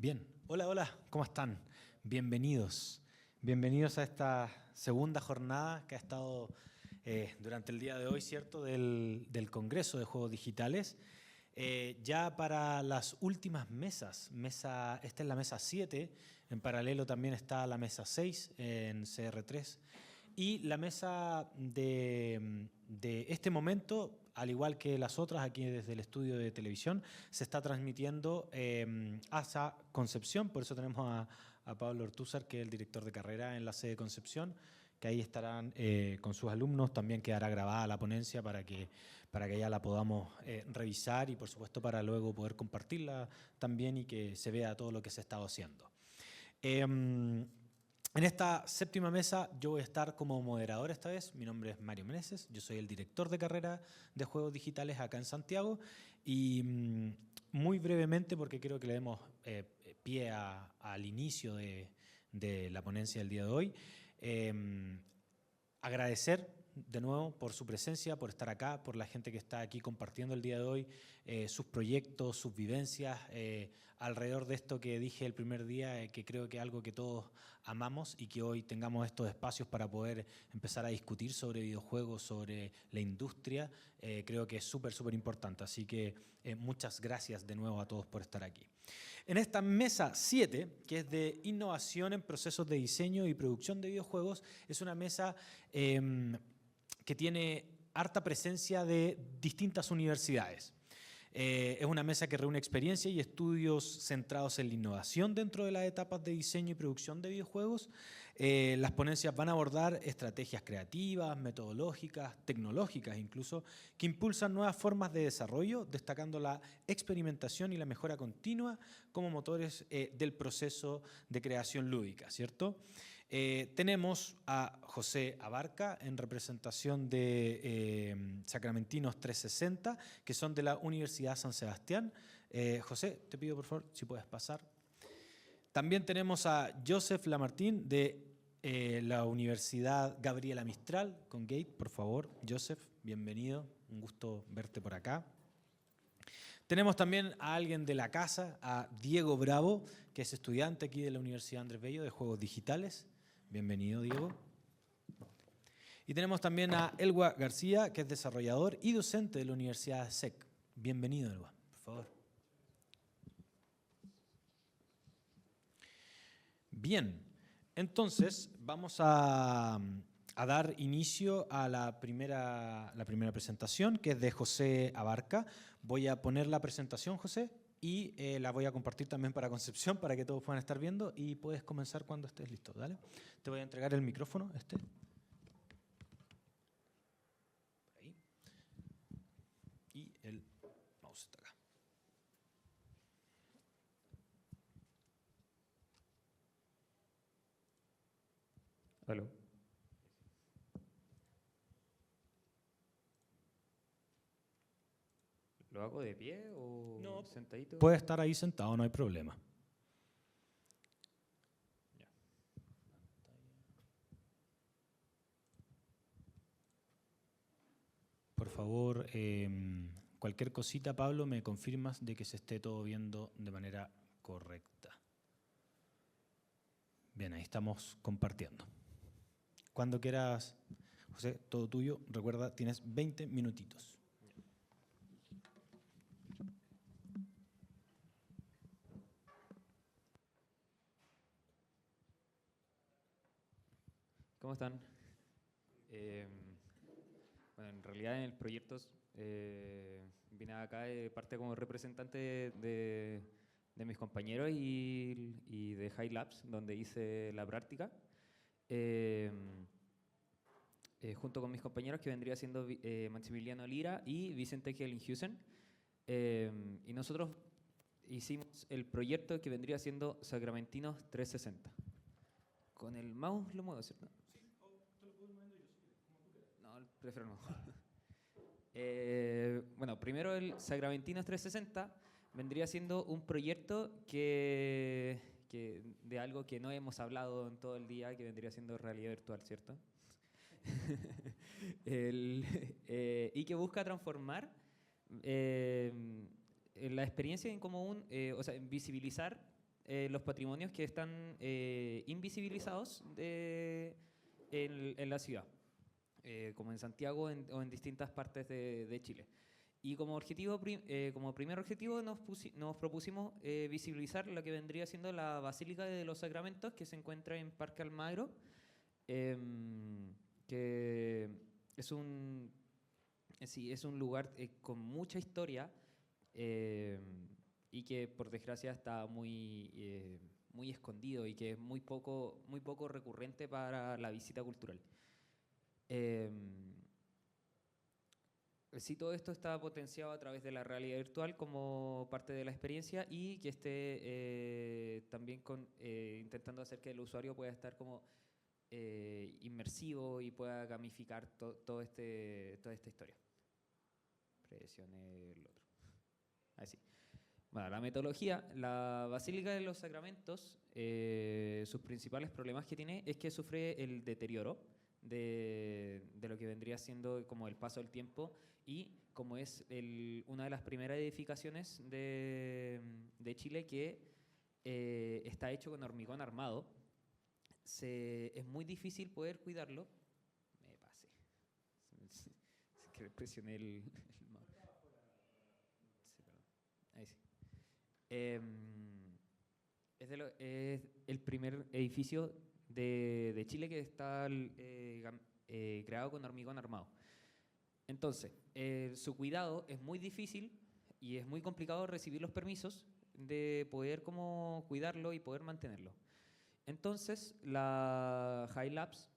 Bien, hola, hola, ¿cómo están? Bienvenidos. Bienvenidos a esta segunda jornada que ha estado durante el día de hoy, ¿cierto? Del Congreso de Juegos Digitales. Ya para las últimas mesas, esta es la mesa 7, en paralelo también está la mesa 6 en CR3. Y la mesa de este momento, al igual que las otras aquí desde el estudio de televisión, se está transmitiendo hacia Concepción. Por eso tenemos a Pablo Ortúzar, que es el director de carrera en la sede de Concepción, que ahí estarán con sus alumnos. También quedará grabada la ponencia para que ya la podamos revisar y, por supuesto, para luego poder compartirla también y que se vea todo lo que se ha estado haciendo. En esta séptima mesa yo voy a estar como moderador esta vez. Mi nombre es Mario Meneses, yo soy el director de carrera de juegos digitales acá en Santiago y muy brevemente, porque creo que le demos pie al inicio de la ponencia del día de hoy, agradecer de nuevo por su presencia, por estar acá, por la gente que está aquí compartiendo el día de hoy, sus proyectos, sus vivencias, alrededor de esto que dije el primer día, que creo que es algo que todos amamos y que hoy tengamos estos espacios para poder empezar a discutir sobre videojuegos, sobre la industria, creo que es súper, súper importante. Así que muchas gracias de nuevo a todos por estar aquí. En esta mesa 7, que es de innovación en procesos de diseño y producción de videojuegos, es una mesa que tiene harta presencia de distintas universidades. Es una mesa que reúne experiencia y estudios centrados en la innovación dentro de las etapas de diseño y producción de videojuegos. Las ponencias van a abordar estrategias creativas, metodológicas, tecnológicas incluso, que impulsan nuevas formas de desarrollo, destacando la experimentación y la mejora continua como motores del proceso de creación lúdica, ¿cierto? Tenemos a José Abarca en representación de Sacramentinos 360, que son de la Universidad San Sebastián. José, te pido por favor si puedes pasar. También tenemos a Joseph Lamartín de la Universidad Gabriela Mistral, con Gate, por favor. Joseph, bienvenido, un gusto verte por acá. Tenemos también a alguien de la casa, a Diego Bravo, que es estudiante aquí de la Universidad Andrés Bello de Juegos Digitales. Bienvenido, Diego. Y tenemos también a Elwa García, que es desarrollador y docente de la Universidad SEC. Bienvenido, Elwa, por favor. Bien, entonces vamos a dar inicio a la primera presentación, que es de José Abarca. Voy a poner la presentación, José, y la voy a compartir también para Concepción, para que todos puedan estar viendo, y puedes comenzar cuando estés listo, ¿dale? Te voy a entregar el micrófono, ahí, y el mouse está acá. Aló. ¿Lo hago de pie o No, sentadito? puede estar ahí sentado, no hay problema. Ya. Por favor, cualquier cosita, Pablo, me confirmas de que se esté todo viendo de manera correcta. Bien, ahí estamos compartiendo. Cuando quieras, José, todo tuyo. Recuerda, tienes 20 minutitos. ¿Cómo están? Bueno, en realidad en el proyecto vine acá de parte como representante de mis compañeros y de High Labs, donde hice la práctica. Junto con mis compañeros que vendría siendo Maximiliano Lira y Vicente Kellinghausen. Y nosotros hicimos el proyecto que vendría siendo Sacramentinos 360. Con el mouse lo muevo, ¿cierto? Sí, te lo puedo ir moviendo yo si quieres, como tú quieras. No, prefiero no. Bueno, primero el Sacramentinos 360 vendría siendo un proyecto que de algo que no hemos hablado en todo el día, que vendría siendo realidad virtual, ¿cierto? Y que busca transformar la experiencia en común, o sea, en visibilizar los patrimonios que están invisibilizados en la ciudad, como en Santiago o en distintas partes de Chile. Y como primer objetivo nos propusimos visibilizar lo que vendría siendo la Basílica de los Sacramentos, que se encuentra en Parque Almagro, que es un lugar con mucha historia, y que por desgracia está muy escondido y que es muy poco recurrente para la visita cultural. Sí, todo esto está potenciado a través de la realidad virtual como parte de la experiencia, y que esté también intentando hacer que el usuario pueda estar como inmersivo y pueda gamificar toda esta historia. Presioné el otro. Así. Bueno, la metodología, la Basílica de los Sacramentos, sus principales problemas que tiene es que sufre el deterioro de lo que vendría siendo como el paso del tiempo, y como es una de las primeras edificaciones de Chile que está hecho con hormigón armado, es muy difícil poder cuidarlo. Me pasé. Que presioné el mouse. Sí, perdón. Ahí sí. Es el primer edificio de Chile que está creado con hormigón armado. Entonces, su cuidado es muy difícil y es muy complicado recibir los permisos de poder como cuidarlo y poder mantenerlo. Entonces, la High Labs,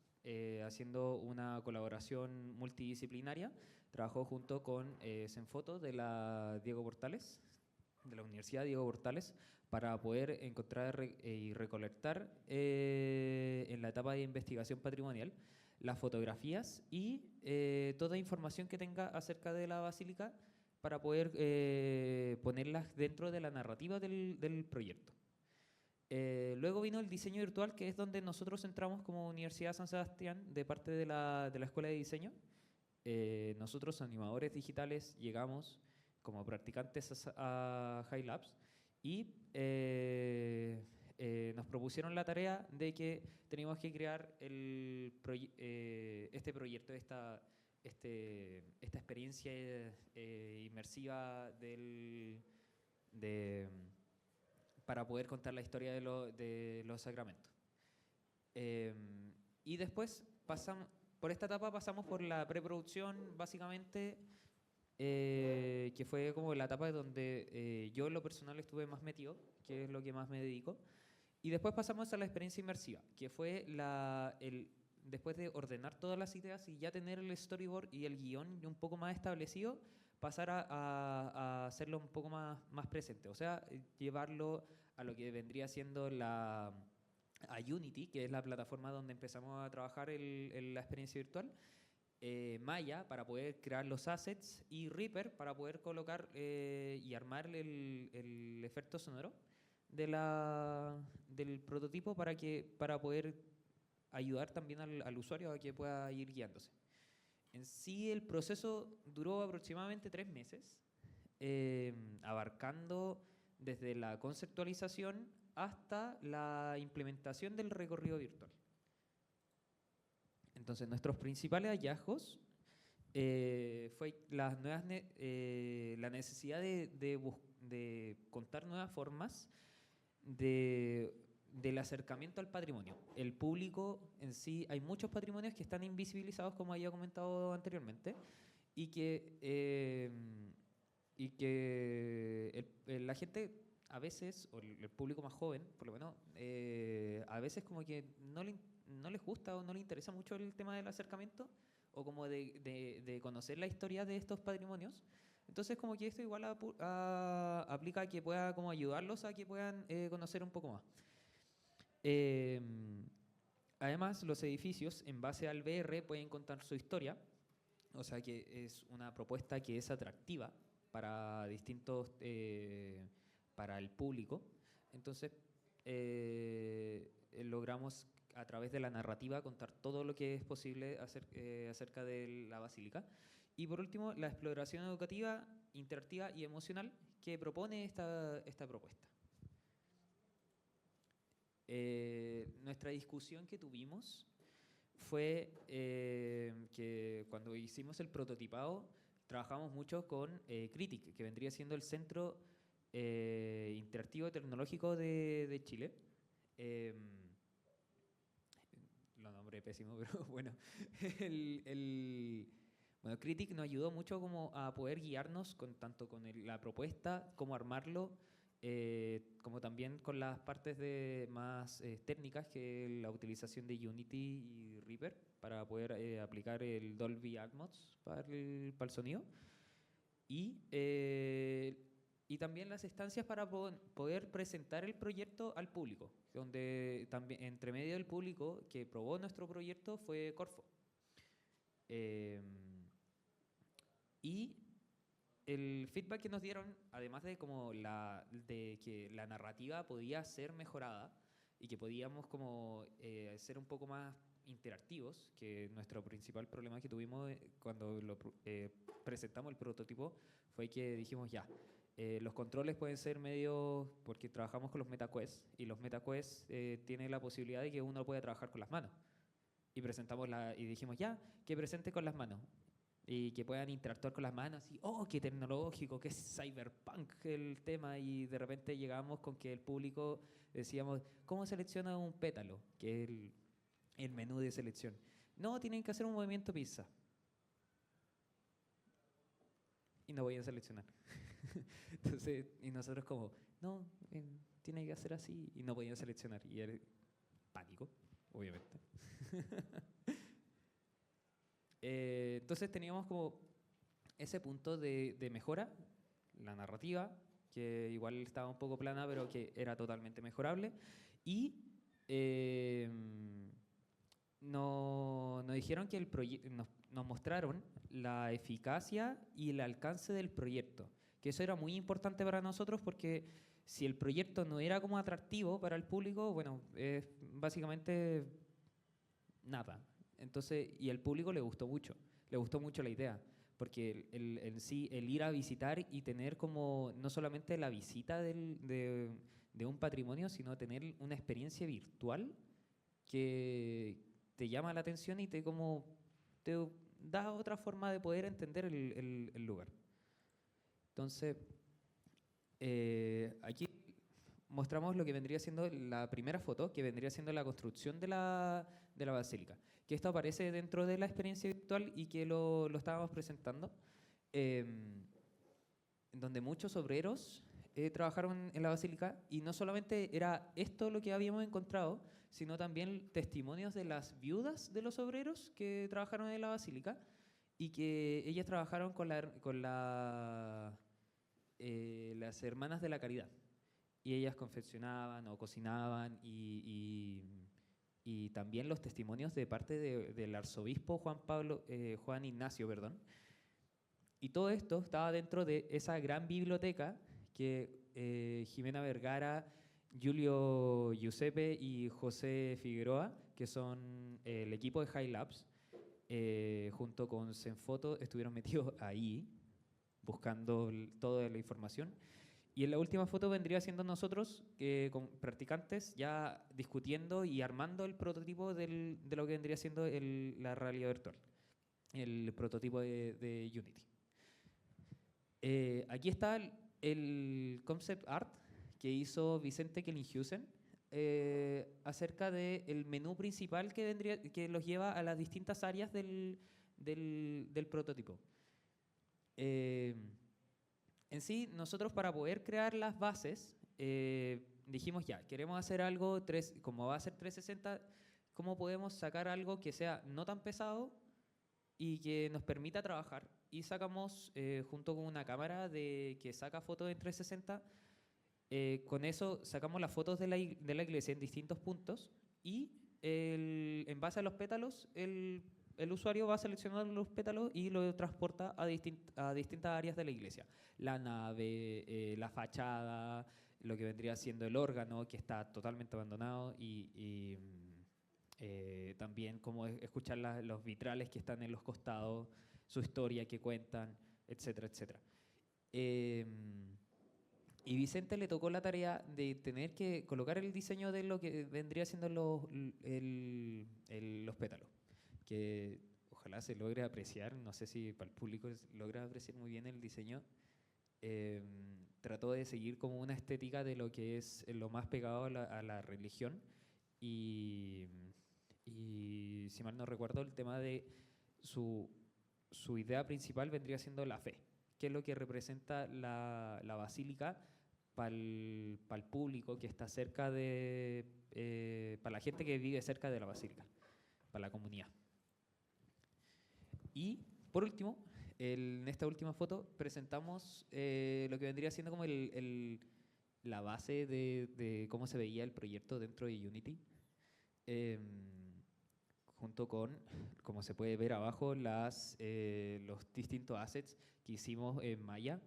haciendo una colaboración multidisciplinaria, trabajó junto con Senfoto de la Diego Portales, de la Universidad Diego Portales, para poder encontrar y recolectar en la etapa de investigación patrimonial las fotografías y toda información que tenga acerca de la basílica, para poder ponerlas dentro de la narrativa del proyecto. Luego vino el diseño virtual, que es donde nosotros entramos como Universidad San Sebastián de parte de la Escuela de Diseño. Nosotros, animadores digitales, llegamos como practicantes a High Labs y nos propusieron la tarea de que teníamos que crear este proyecto, esta experiencia inmersiva para poder contar la historia de los sacramentos. Y después por esta etapa pasamos por la preproducción, básicamente, que fue como la etapa donde yo en lo personal estuve más metido, que es lo que más me dedico. Y después pasamos a la experiencia inmersiva, que fue después de ordenar todas las ideas y ya tener el storyboard y el guión un poco más establecido, pasar a hacerlo un poco más presente. O sea, llevarlo a lo que vendría siendo a Unity, que es la plataforma donde empezamos a trabajar la experiencia virtual, Maya para poder crear los assets, y Reaper para poder colocar y armar el efecto sonoro del prototipo para poder ayudar también al usuario a que pueda ir guiándose. En sí, el proceso duró aproximadamente 3 meses, abarcando desde la conceptualización hasta la implementación del recorrido virtual. Entonces, nuestros principales hallazgos fue la necesidad de contar nuevas formas del acercamiento al patrimonio. El público en sí, hay muchos patrimonios que están invisibilizados, como había comentado anteriormente, y que la gente a veces, o el público más joven, por lo menos, a veces como que no les gusta o no les interesa mucho el tema del acercamiento, o como de conocer la historia de estos patrimonios. Entonces, como que esto igual aplica a que pueda como ayudarlos a que puedan conocer un poco más. Además, los edificios, en base al VR, pueden contar su historia, o sea que es una propuesta que es atractiva para para el público. Entonces, logramos a través de la narrativa contar todo lo que es posible acerca de la basílica. Y por último, la exploración educativa, interactiva y emocional que propone esta propuesta. nuestra discusión que tuvimos fue que cuando hicimos el prototipado trabajamos mucho con Critic, que vendría siendo el Centro Interactivo Tecnológico de Chile. Lo nombré pésimo, pero bueno. Bueno, Critic nos ayudó mucho como a poder guiarnos tanto con la propuesta, cómo armarlo, como también con las partes más técnicas, que la utilización de Unity y Reaper para poder aplicar el Dolby Atmos para el sonido. Y también las instancias para poder presentar el proyecto al público, donde también entre medio del público que probó nuestro proyecto fue Corfo. Y el feedback que nos dieron, además de de que la narrativa podía ser mejorada y que podíamos como ser un poco más interactivos, que nuestro principal problema que tuvimos cuando presentamos el prototipo fue que dijimos ya, los controles pueden ser medio, porque trabajamos con los MetaQuest, y los MetaQuest tienen la posibilidad de que uno pueda trabajar con las manos. Y dijimos ya, que presente con las manos y que puedan interactuar con las manos y ¡oh, qué tecnológico, qué cyberpunk el tema! Y de repente llegamos con que el público decíamos, ¿cómo selecciona un pétalo? Que es el menú de selección. No, tienen que hacer un movimiento pizza. Y no voy a seleccionar. Entonces, y nosotros como, no, tiene que hacer así, y no podían seleccionar. Y era pánico, obviamente. Entonces teníamos como ese punto de mejora, la narrativa, que igual estaba un poco plana, pero que era totalmente mejorable. Y nos dijeron que nos mostraron la eficacia y el alcance del proyecto, que eso era muy importante para nosotros porque si el proyecto no era como atractivo para el público, bueno, básicamente nada. Entonces, y al público le gustó mucho la idea, porque en sí, el ir a visitar y tener como no solamente la visita de un patrimonio, sino tener una experiencia virtual que te llama la atención y te da otra forma de poder entender el lugar. Entonces, aquí mostramos lo que vendría siendo la primera foto, que vendría siendo la construcción de la basílica. Que esto aparece dentro de la experiencia virtual y que lo estábamos presentando, donde muchos obreros trabajaron en la basílica, y no solamente era esto lo que habíamos encontrado, sino también testimonios de las viudas de los obreros que trabajaron en la basílica y que ellas trabajaron con las hermanas de la caridad. Y ellas confeccionaban o cocinaban y también los testimonios de parte del arzobispo Juan Ignacio, perdón. Y todo esto estaba dentro de esa gran biblioteca que Jimena Vergara, Julio Giuseppe y José Figueroa, que son el equipo de High Labs, junto con Zenfoto, estuvieron metidos ahí buscando toda la información. Y en la última foto vendría siendo nosotros, con practicantes, ya discutiendo y armando el prototipo de lo que vendría siendo la realidad virtual, el prototipo de Unity. Aquí está el concept art que hizo Vicente Kellinghusen acerca del menú principal que los lleva a las distintas áreas del prototipo. En sí, nosotros para poder crear las bases, dijimos ya, queremos hacer algo, como va a ser 360, ¿cómo podemos sacar algo que sea no tan pesado y que nos permita trabajar? Y sacamos, junto con una cámara que saca fotos en 360, con eso sacamos las fotos de la iglesia en distintos puntos y en base a los pétalos, el usuario va a seleccionar los pétalos y lo transporta a distintas áreas de la iglesia. La nave, la fachada, lo que vendría siendo el órgano, que está totalmente abandonado, y también como escuchar los vitrales que están en los costados, su historia que cuentan, etcétera, etcétera. Y Vicente le tocó la tarea de tener que colocar el diseño de lo que vendría siendo los pétalos, que ojalá se logre apreciar, no sé si para el público logra apreciar muy bien el diseño. Trató de seguir como una estética de lo que es lo más pegado a la religión y, y si mal no recuerdo el tema de su idea principal vendría siendo la fe, que es lo que representa la basílica para el público que está cerca de, para la gente que vive cerca de la basílica, para la comunidad. Y por último, en esta última foto presentamos lo que vendría siendo como la base de cómo se veía el proyecto dentro de Unity, junto con, como se puede ver abajo, los distintos assets que hicimos en Maya.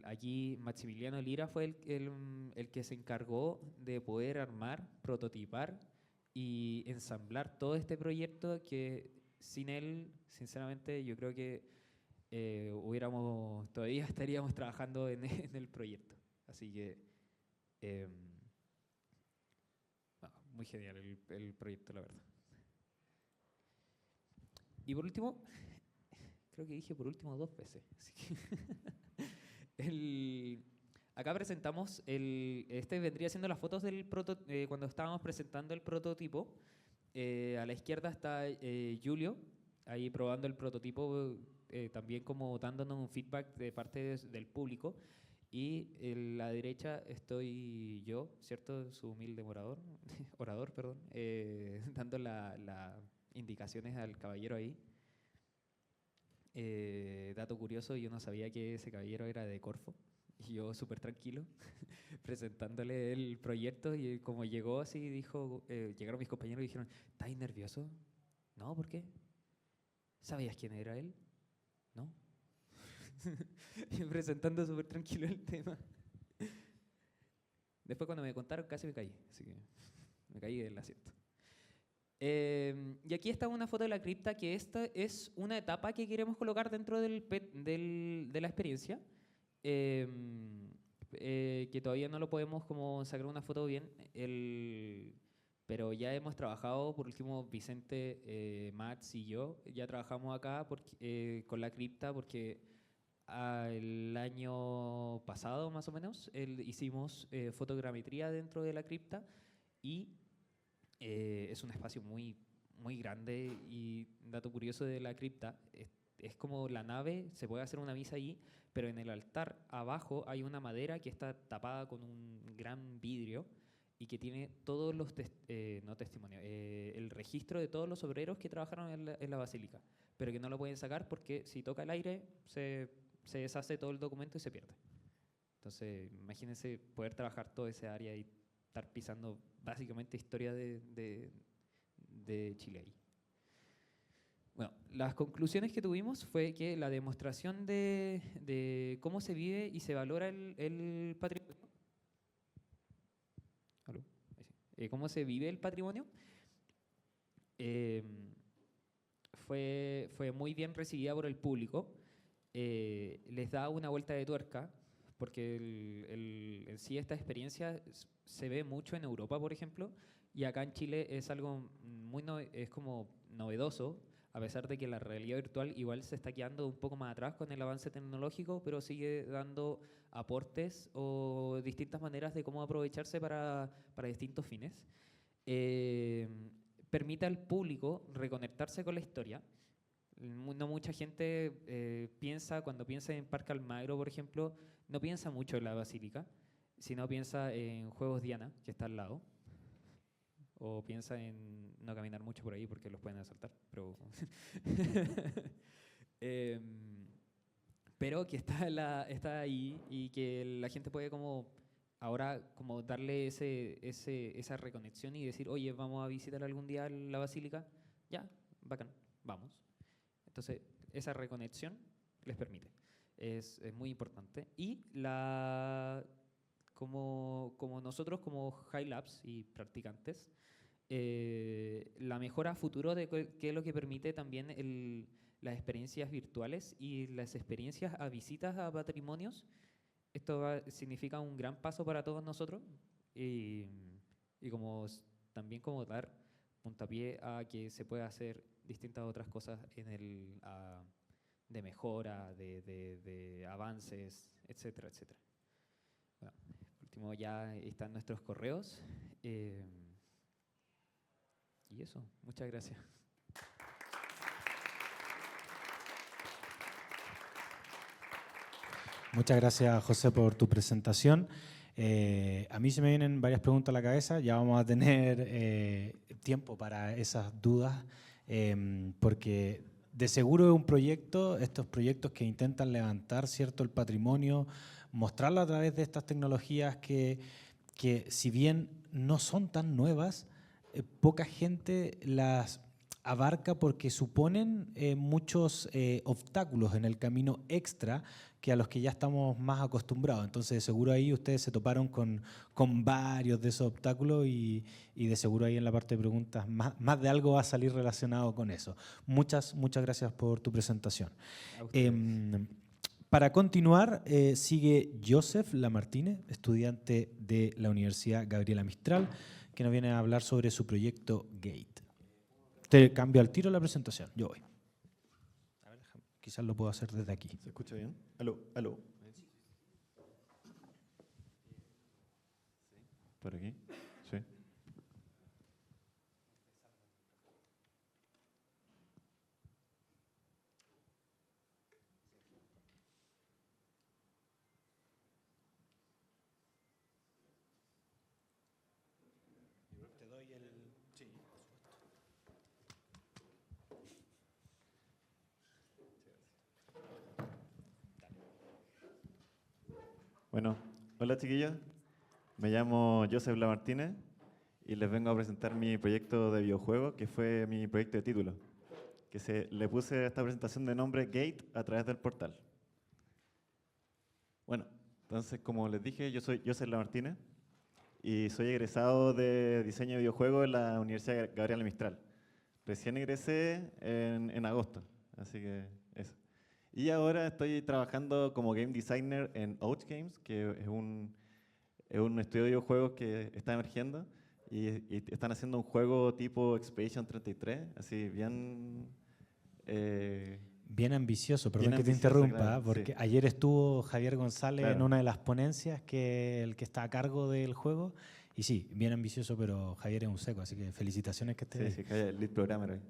Allí Maximiliano Lira fue el que se encargó de poder armar, prototipar y ensamblar todo este proyecto que sin él, sinceramente, yo creo que todavía estaríamos trabajando en el proyecto. Así que, muy genial el proyecto, la verdad. Y por último, creo que dije por último 2 veces. Así que acá presentamos, este vendría siendo las fotos del cuando estábamos presentando el prototipo. A la izquierda está Julio, ahí probando el prototipo, también como dándonos un feedback de parte del público. Y en la derecha estoy yo, ¿cierto? Su humilde orador, perdón, dando las indicaciones al caballero ahí. Dato curioso, yo no sabía que ese caballero era de Corfo. Y yo súper tranquilo, presentándole el proyecto y como llegó así, llegaron mis compañeros y dijeron, ¿estás nervioso? No, ¿por qué? ¿Sabías quién era él? No. Y presentando súper tranquilo el tema. Después cuando me contaron casi me caí, así que me caí del asiento. Y aquí está una foto de la cripta, que esta es una etapa que queremos colocar dentro de la experiencia, que todavía no lo podemos como sacar una foto bien, pero ya hemos trabajado, por último Vicente, Mats y yo, ya trabajamos acá con la cripta porque el año pasado más o menos hicimos fotogrametría dentro de la cripta y es un espacio muy, muy grande y dato curioso de la cripta, es como la nave, se puede hacer una misa allí, pero en el altar abajo hay una madera que está tapada con un gran vidrio y que tiene todos los, no testimonios, el registro de todos los obreros que trabajaron en la basílica, pero que no lo pueden sacar porque si toca el aire se deshace todo el documento y se pierde. Entonces, imagínense poder trabajar toda esa área y estar pisando básicamente historia de Chile ahí. Bueno, las conclusiones que tuvimos fue que la demostración de cómo se vive y se valora el patrimonio, ¿aló? Cómo se vive el patrimonio, fue muy bien recibida por el público. Les da una vuelta de tuerca, porque en sí esta experiencia se ve mucho en Europa, por ejemplo, y acá en Chile es algo es como novedoso, a pesar de que la realidad virtual igual se está quedando un poco más atrás con el avance tecnológico, pero sigue dando aportes o distintas maneras de cómo aprovecharse para distintos fines. Permite al público reconectarse con la historia. No mucha gente cuando piensa en Parque Almagro, por ejemplo, no piensa mucho en la basílica, sino piensa en Juegos Diana, que está al lado, o piensa en no caminar mucho por ahí porque los pueden asaltar, pero que está ahí y que la gente puede ahora darle esa reconexión y decir, oye, vamos a visitar algún día la basílica, ya, bacán, vamos. Entonces, esa reconexión les permite. Es muy importante. Y como nosotros, como High Labs y practicantes, la mejora a futuro de qué es lo que permite también las experiencias virtuales y las experiencias a visitas a patrimonios significa un gran paso para todos nosotros y, y también como dar puntapié a que se pueda hacer distintas otras cosas de mejora, de avances, etcétera, etcétera. Bueno, por último ya están nuestros correos. Y eso, muchas gracias. Muchas gracias, José, por tu presentación. A mí se me vienen varias preguntas a la cabeza. Ya vamos a tener tiempo para esas dudas, porque de seguro es un proyecto, estos proyectos que intentan levantar, ¿cierto?, el patrimonio, mostrarlo a través de estas tecnologías que si bien no son tan nuevas, poca gente las abarca porque suponen muchos obstáculos en el camino extra que a los que ya estamos más acostumbrados. Entonces, de seguro ahí ustedes se toparon con varios de esos obstáculos y de seguro ahí en la parte de preguntas más de algo va a salir relacionado con eso. Muchas gracias por tu presentación. Para continuar, sigue Joseph Lamartine, estudiante de la Universidad Gabriela Mistral, que nos viene a hablar sobre su proyecto GATE. Te cambio al tiro la presentación, yo voy. A ver, quizás lo puedo hacer desde aquí. ¿Se escucha bien? Aló, aló. ¿Por aquí? Sí. Te doy el... Sí, Bueno, hola chiquillos. Me llamo Joseph Lamartine y les vengo a presentar mi proyecto de videojuego, que fue mi proyecto de título, que le puse a esta presentación de nombre Gate a través del portal. Bueno, entonces como les dije, yo soy Joseph Lamartine y soy egresado de diseño de videojuegos en la Universidad Gabriela Mistral. Recién egresé en agosto, así que eso. Y ahora estoy trabajando como game designer en Ouch Games, que es un estudio de videojuegos que está emergiendo y están haciendo un juego tipo Expedition 33, así bien... bien ambicioso, perdón bien que te ambicioso, interrumpa, claro, porque sí. ayer estuvo Javier González en Claro. una de las ponencias, el que está a cargo del juego, y sí, bien ambicioso, pero Javier es un seco, así que felicitaciones que esté Sí, ahí. sí, que el lead programmer ahí.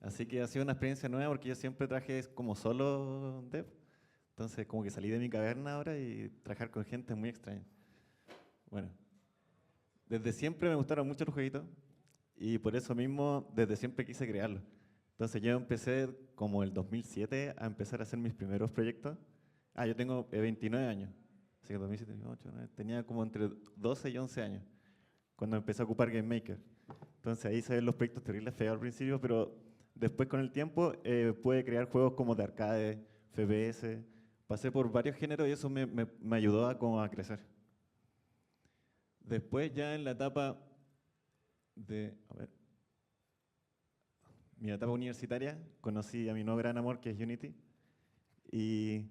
Así que ha sido una experiencia nueva porque yo siempre trabajé como solo dev. Entonces como que salí de mi caverna ahora y trabajar con gente es muy extraño. Bueno, desde siempre me gustaron mucho los jueguitos y por eso mismo desde siempre quise crearlos. Entonces yo empecé como el 2007 a empezar a hacer mis primeros proyectos. Yo tengo 29 años, así que 2007, 2008, 2009, tenía como entre 12 y 11 años cuando empecé a ocupar Game Maker. Entonces ahí se ven los proyectos terribles feos al principio, pero después con el tiempo pude crear juegos como de arcade, FPS, pasé por varios géneros y eso me ayudó como a crecer. Después ya en la etapa mi etapa universitaria, conocí a mi nuevo gran amor que es Unity y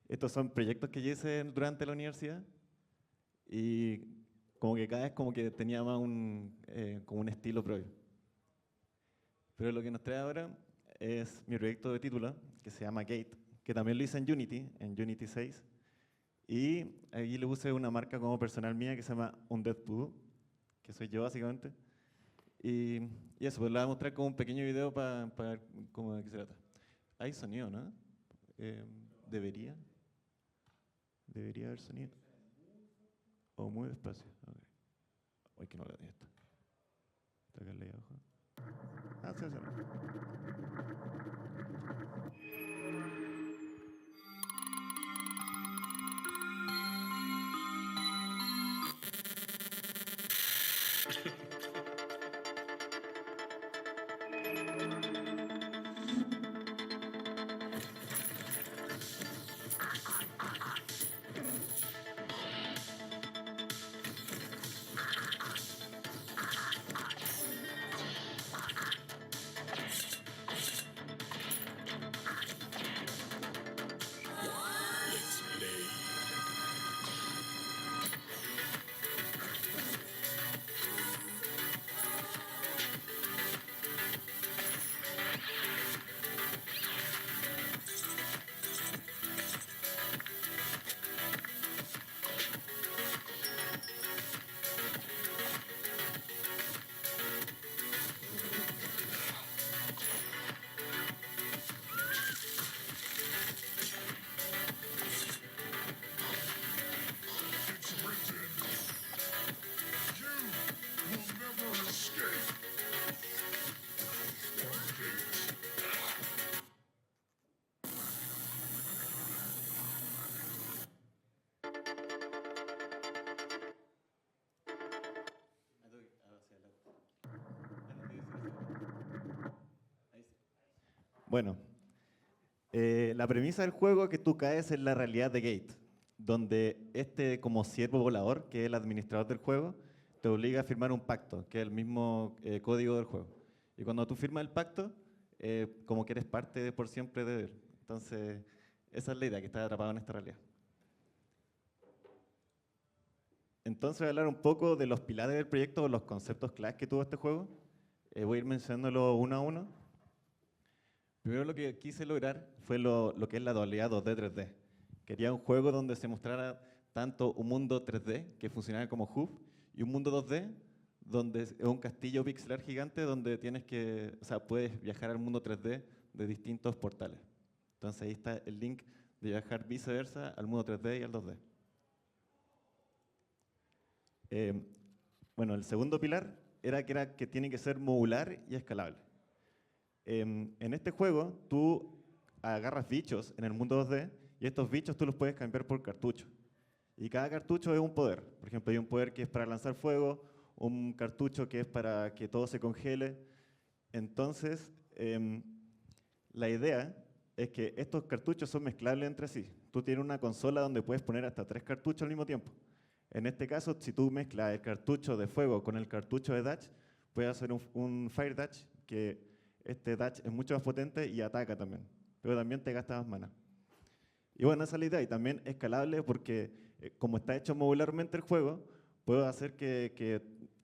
estos son proyectos que yo hice durante la universidad y como que cada vez como que tenía más como un estilo propio. Pero lo que nos trae ahora es mi proyecto de título, que se llama Gate, que también lo hice en Unity 6. Y ahí le puse una marca como personal mía que se llama Undead Voodoo, que soy yo básicamente. Y eso, pues le voy a mostrar como un pequeño video para ver cómo de qué se trata. Hay sonido, ¿no? Debería haber sonido. O muy despacio. Okay. Ay, que no la tenía esta. Sacarle ahí abajo. Sí, sí. Bueno, la premisa del juego es que tú caes en la realidad de Gate, donde este como siervo volador, que es el administrador del juego, te obliga a firmar un pacto, que es el mismo código del juego. Y cuando tú firmas el pacto, como que eres parte por siempre de él. Entonces, esa es la idea, que estás atrapado en esta realidad. Entonces voy a hablar un poco de los pilares del proyecto o los conceptos claves que tuvo este juego. Voy a ir mencionándolo uno a uno. Primero lo que quise lograr fue lo que es la dualidad 2D 3D. Quería un juego donde se mostrara tanto un mundo 3D que funcionara como hub y un mundo 2D donde es un castillo pixelar gigante donde tienes que, o sea, puedes viajar al mundo 3D de distintos portales. Entonces ahí está el link de viajar viceversa al mundo 3D y al 2D. Bueno, el segundo pilar era que tiene que ser modular y escalable. En este juego, tú agarras bichos en el mundo 2D y estos bichos tú los puedes cambiar por cartuchos. Y cada cartucho es un poder. Por ejemplo, hay un poder que es para lanzar fuego, un cartucho que es para que todo se congele. Entonces, la idea es que estos cartuchos son mezclables entre sí. Tú tienes una consola donde puedes poner hasta 3 cartuchos al mismo tiempo. En este caso, si tú mezclas el cartucho de fuego con el cartucho de dash, puedes hacer un fire dash, que este dash es mucho más potente y ataca también, pero también te gasta más mana. Y bueno, esa es la idea, y también escalable porque como está hecho modularmente el juego, puedo hacer que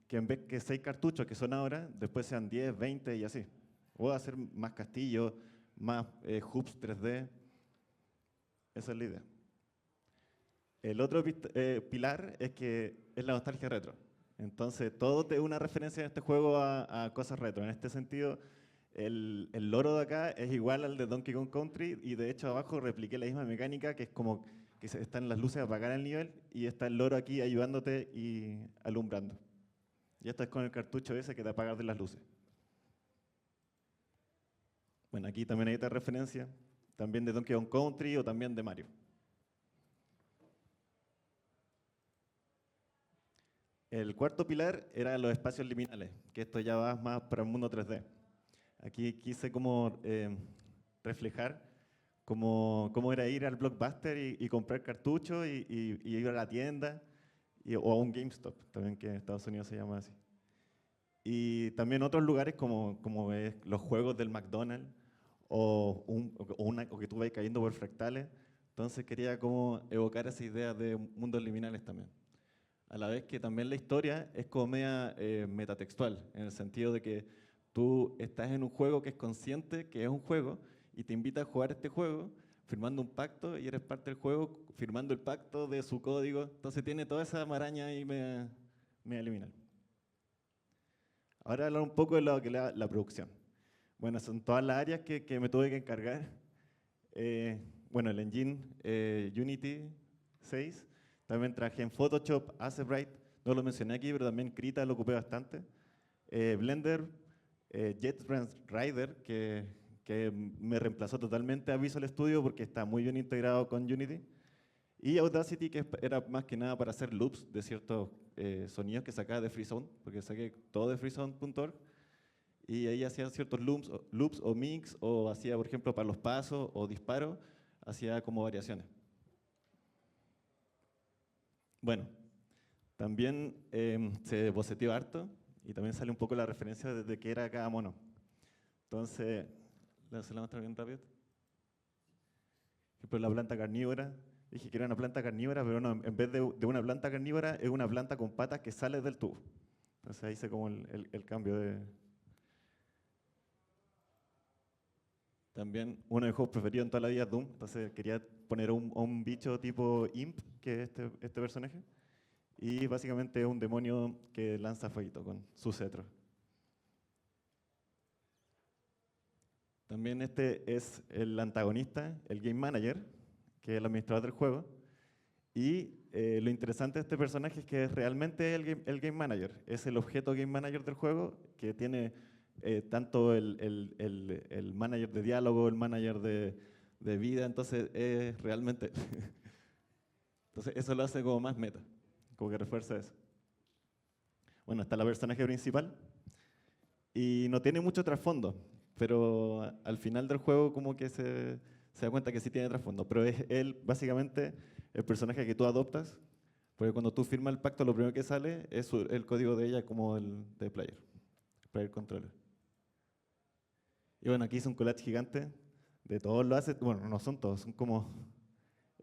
en vez que 6 cartuchos que son ahora, después sean 10, 20 y así. Puedo hacer más castillos, más hubs 3D. Esa es la idea. El otro pilar es que es la nostalgia retro. Entonces, todo es una referencia en este juego a cosas retro. En este sentido, el loro de acá es igual al de Donkey Kong Country y de hecho abajo repliqué la misma mecánica, que es como que están las luces apagadas el nivel y está el loro aquí ayudándote y alumbrando. Y esto es con el cartucho ese que te apaga de las luces. Bueno, aquí también hay otra referencia, también de Donkey Kong Country o también de Mario. El cuarto pilar era los espacios liminales, que esto ya va más para el mundo 3D. Aquí quise como reflejar cómo era ir al Blockbuster y comprar cartuchos y ir a la tienda o a un GameStop, también que en Estados Unidos se llama así. Y también otros lugares como los juegos del McDonald's o que tú vas cayendo por fractales. Entonces quería como evocar esa idea de mundos liminales también. A la vez que también la historia es como media metatextual, en el sentido de que tú estás en un juego que es consciente que es un juego y te invita a jugar este juego firmando un pacto y eres parte del juego firmando el pacto de su código. Entonces tiene toda esa maraña ahí media liminal. Ahora hablar un poco de lo que es la producción. Bueno, son todas las áreas que me tuve que encargar. Bueno, el engine Unity 6. También trabajé en Photoshop, Acebrite, no lo mencioné aquí, pero también Krita lo ocupé bastante. Blender, JetBrains Rider, que me reemplazó totalmente a Visual Studio porque está muy bien integrado con Unity. Y Audacity, que era más que nada para hacer loops de ciertos sonidos que sacaba de FreeSound, porque saqué todo de freesound.org. Y ahí hacía ciertos loops o mix, o hacía, por ejemplo, para los pasos o disparos, hacía como variaciones. Bueno, también se boceteó harto y también sale un poco la referencia de qué era cada mono. Entonces, ¿se la muestro bien rápido? Por ejemplo, la planta carnívora. Dije que era una planta carnívora, pero no, en vez de una planta carnívora, es una planta con patas que sale del tubo. Entonces ahí hice como el cambio de... También uno de mis juegos preferidos en toda la vida es Doom, entonces quería poner un bicho tipo Imp, que es este personaje, y básicamente es un demonio que lanza fueguito con su cetro. También este es el antagonista, el Game Manager, que es el administrador del juego, y lo interesante de este personaje es que es realmente el Game Manager, es el objeto Game Manager del juego, que tiene tanto el manager de diálogo, el manager de vida, entonces es realmente... Entonces eso lo hace como más meta, como que refuerza eso. Bueno, está la personaje principal y no tiene mucho trasfondo, pero al final del juego como que se da cuenta que sí tiene trasfondo. Pero es él, básicamente, el personaje que tú adoptas, porque cuando tú firmas el pacto, lo primero que sale es el código de ella como el de player controller. Y bueno, aquí hice un collage gigante de todos los assets. Bueno, no son todos, son como,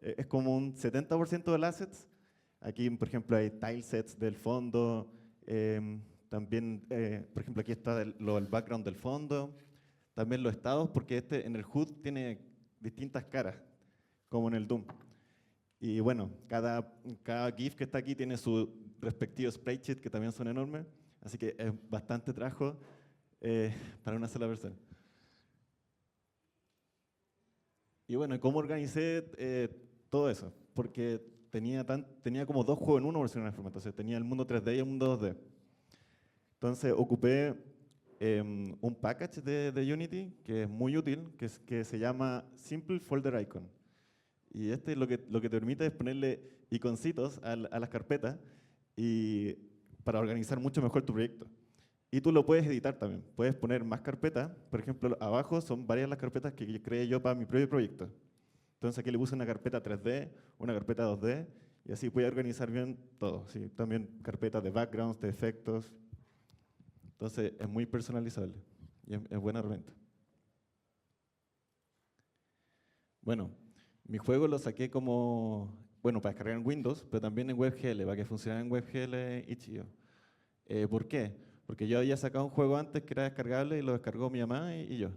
es como un 70% de los assets. Aquí, por ejemplo, hay tilesets del fondo. También, por ejemplo, aquí está el background del fondo. También los estados, porque este en el HUD tiene distintas caras, como en el Doom. Y bueno, cada GIF que está aquí tiene su respectivo sprite sheet, que también son enormes. Así que es bastante trabajo para una sola persona. Y bueno, ¿cómo organicé todo eso? Porque tenía como 2 juegos en uno versión en forma. Entonces tenía el mundo 3D y el mundo 2D. Entonces ocupé un package de Unity que es muy útil, que se llama Simple Folder Icon. Y este lo que te permite es ponerle iconcitos a las carpetas y para organizar mucho mejor tu proyecto. Y tú lo puedes editar también. Puedes poner más carpetas. Por ejemplo, abajo son varias las carpetas que yo creé yo para mi propio proyecto. Entonces aquí le puse una carpeta 3D, una carpeta 2D, y así puedes organizar bien todo. ¿Sí? También carpetas de backgrounds, de efectos. Entonces es muy personalizable y es buena herramienta. Bueno, mi juego lo saqué como, bueno, para descargar en Windows, pero también en WebGL, para que funcionara en WebGL itch.io. ¿Por qué? Porque yo había sacado un juego antes que era descargable y lo descargó mi mamá y yo.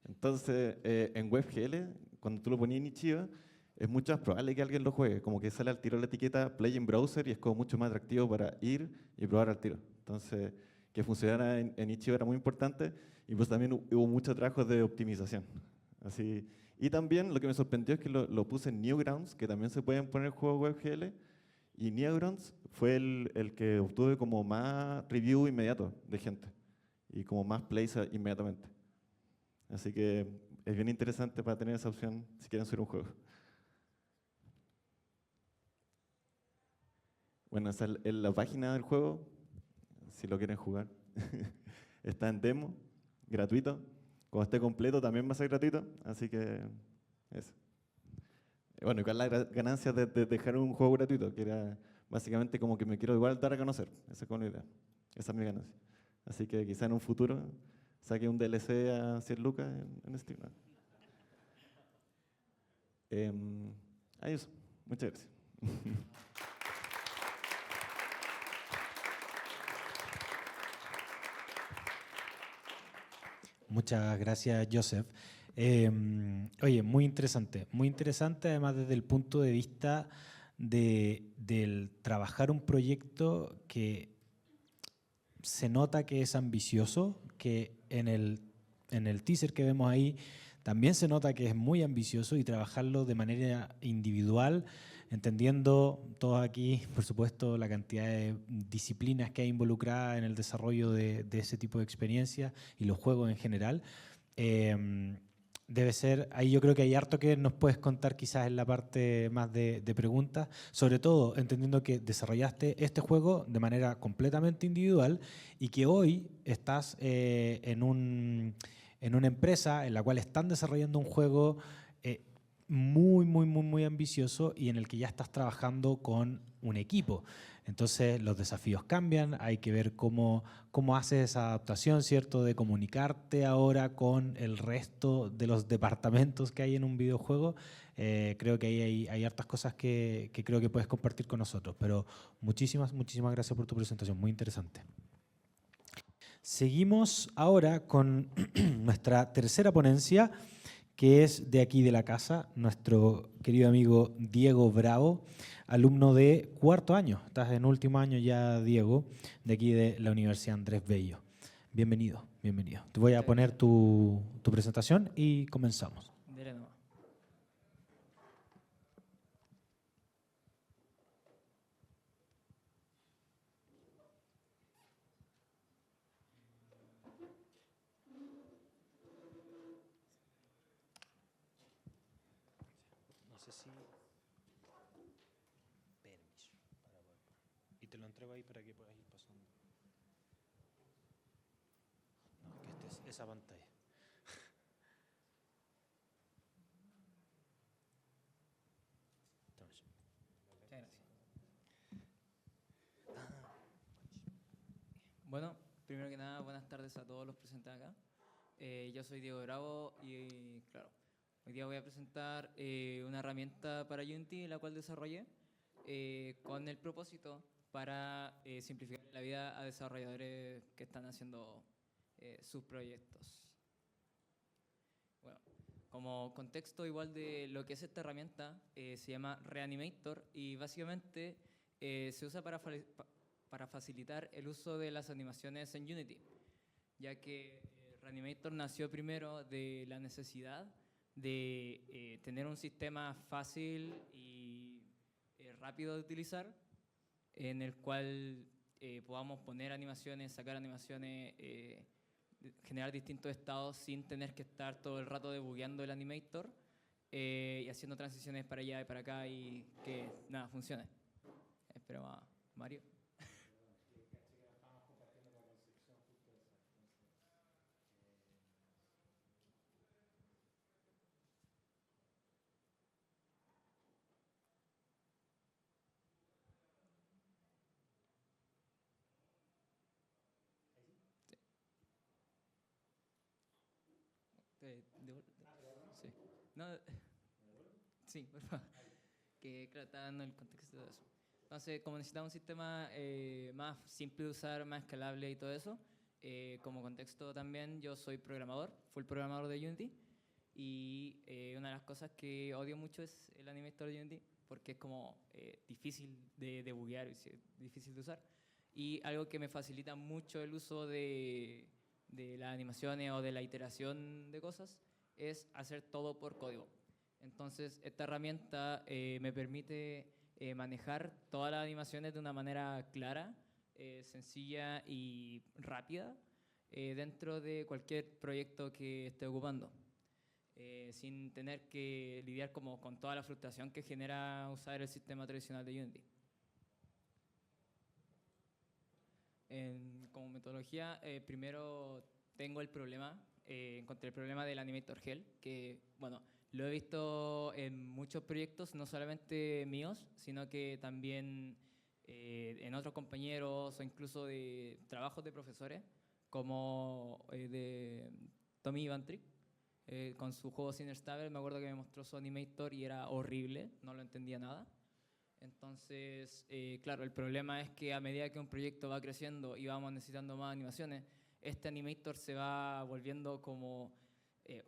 Entonces, en WebGL, cuando tú lo ponías en itch.io, es mucho más probable que alguien lo juegue. Como que sale al tiro la etiqueta Play in Browser y es como mucho más atractivo para ir y probar al tiro. Entonces, que funcionara en itch.io era muy importante y pues también hubo mucho trabajo de optimización. Así, y también lo que me sorprendió es que lo puse en Newgrounds, que también se pueden poner juegos WebGL, y Newgrounds fue el que obtuve como más review inmediato de gente y como más plays inmediatamente. Así que es bien interesante para tener esa opción si quieren subir un juego. Bueno, esa es la página del juego, si lo quieren jugar. Está en demo, gratuito. Cuando esté completo también va a ser gratuito, así que eso. Bueno, igual la ganancia de dejar un juego gratuito, que era básicamente como que me quiero igual dar a conocer. Esa es como la idea. Esa es mi ganancia. Así que quizá en un futuro saque un DLC a 100 lucas en Steam. Ahí eso. Muchas gracias. Muchas gracias, Joseph. Oye, muy interesante además desde el punto de vista del trabajar un proyecto que se nota que es ambicioso, que en el teaser que vemos ahí también se nota que es muy ambicioso y trabajarlo de manera individual, entendiendo todos aquí, por supuesto, la cantidad de disciplinas que hay involucradas en el desarrollo de ese tipo de experiencias y los juegos en general. Debe ser, ahí yo creo que hay harto que nos puedes contar quizás en la parte más de preguntas, sobre todo entendiendo que desarrollaste este juego de manera completamente individual y que hoy estás en una empresa en la cual están desarrollando un juego muy ambicioso y en el que ya estás trabajando con un equipo. Entonces los desafíos cambian, hay que ver cómo haces esa adaptación, ¿cierto? De comunicarte ahora con el resto de los departamentos que hay en un videojuego. Creo que ahí hay hartas cosas que creo que puedes compartir con nosotros. Pero muchísimas gracias por tu presentación, muy interesante. Seguimos ahora con nuestra tercera ponencia, que es de aquí de la casa, nuestro querido amigo Diego Bravo, alumno de 4º año. Estás en último año ya, Diego, de aquí de la Universidad Andrés Bello. Bienvenido. Te voy a poner tu presentación y comenzamos. No sé si... Permiso. Y te lo entrego ahí para que puedas ir pasando. No, que esa pantalla. Bueno, primero que nada, buenas tardes a todos los presentes acá. Yo soy Diego Bravo y, claro, hoy día voy a presentar una herramienta para Unity, la cual desarrollé con el propósito para simplificar la vida a desarrolladores que están haciendo sus proyectos. Bueno, como contexto igual de lo que es esta herramienta, se llama Reanimator y básicamente se usa para facilitar el uso de las animaciones en Unity, ya que Reanimator nació primero de la necesidad de tener un sistema fácil y rápido de utilizar, en el cual podamos poner animaciones, sacar animaciones, generar distintos estados sin tener que estar todo el rato debugueando el animator y haciendo transiciones para allá y para acá y que nada, funcione. Espero a Mario. Sí. No, sí, por favor. Que claro, está dando el contexto de eso. Entonces, como necesitamos un sistema más simple de usar, más escalable y todo eso, como contexto también yo soy programador, full programador de Unity, y una de las cosas que odio mucho es el Animator de Unity, porque es como difícil de debuguear, difícil de usar, y algo que me facilita mucho el uso de las animaciones o de la iteración de cosas es hacer todo por código. Entonces, esta herramienta me permite manejar todas las animaciones de una manera clara, sencilla y rápida dentro de cualquier proyecto que esté ocupando, sin tener que lidiar como con toda la frustración que genera usar el sistema tradicional de Unity. Como metodología, primero tengo el problema, encontré el problema del Animator Hell, que, bueno, lo he visto en muchos proyectos, no solamente míos, sino que también en otros compañeros o incluso de trabajos de profesores, como de Tommy Ivantrick, con su juego Sinner Stable. Me acuerdo que me mostró su Animator y era horrible, no lo entendía nada. Entonces, claro, el problema es que a medida que un proyecto va creciendo y vamos necesitando más animaciones, este Animator se va volviendo como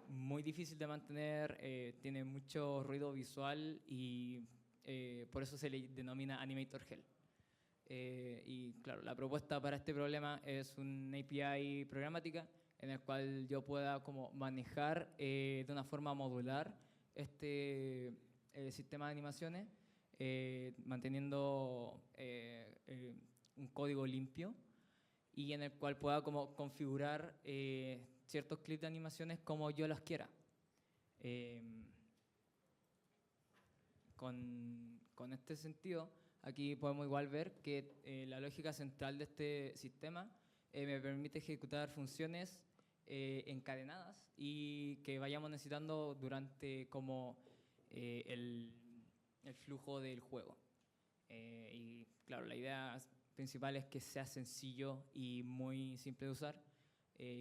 muy difícil de mantener, tiene mucho ruido visual y por eso se le denomina Animator Hell. Y claro, la propuesta para este problema es una API programática en el cual yo pueda como manejar de una forma modular este sistema de animaciones, manteniendo un código limpio y en el cual pueda como configurar ciertos clips de animaciones como yo las quiera. Con este sentido, aquí podemos igual ver que la lógica central de este sistema me permite ejecutar funciones encadenadas y que vayamos necesitando durante como el flujo del juego. Y claro, la idea principal es que sea sencillo y muy simple de usar.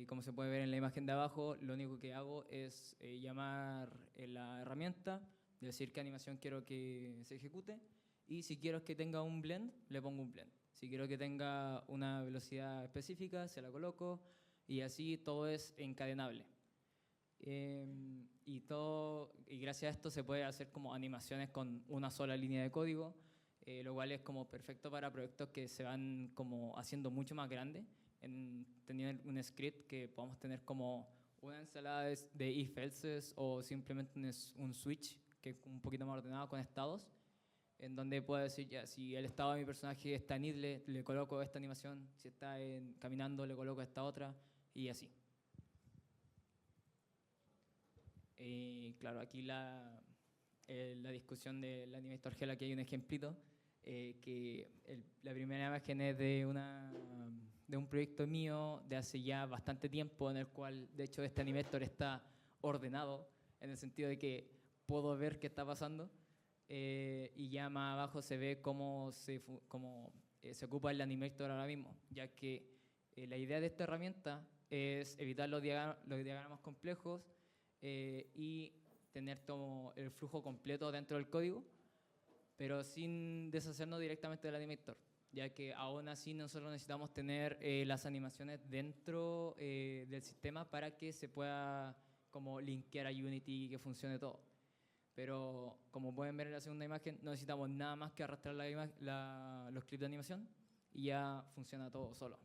Como se puede ver en la imagen de abajo, lo único que hago es llamar la herramienta, decir qué animación quiero que se ejecute, y si quiero que tenga un blend, le pongo un blend. Si quiero que tenga una velocidad específica, se la coloco, y así todo es encadenable. Y gracias a esto se puede hacer como animaciones con una sola línea de código, lo cual es como perfecto para proyectos que se van como haciendo mucho más grandes, teniendo un script que podamos tener como una ensalada de if-elses o simplemente un switch que es un poquito más ordenado con estados, en donde puedo decir, ya, si el estado de mi personaje está en idle, le coloco esta animación, si está caminando, le coloco esta otra, y así. Claro, aquí la discusión del Animator Hell, aquí hay un ejemplito, que la primera imagen es de un proyecto mío de hace ya bastante tiempo, en el cual, de hecho, este Animator está ordenado, en el sentido de que puedo ver qué está pasando, y ya más abajo se ve cómo se ocupa el Animator ahora mismo, ya que La idea de esta herramienta es evitar los diagramas complejos y tener como el flujo completo dentro del código, pero sin deshacernos directamente del animator, ya que aún así nosotros necesitamos tener las animaciones dentro del sistema para que se pueda como linkear a Unity y que funcione todo. Pero como pueden ver en la segunda imagen, no necesitamos nada más que arrastrar los clips de animación y ya funciona todo solo,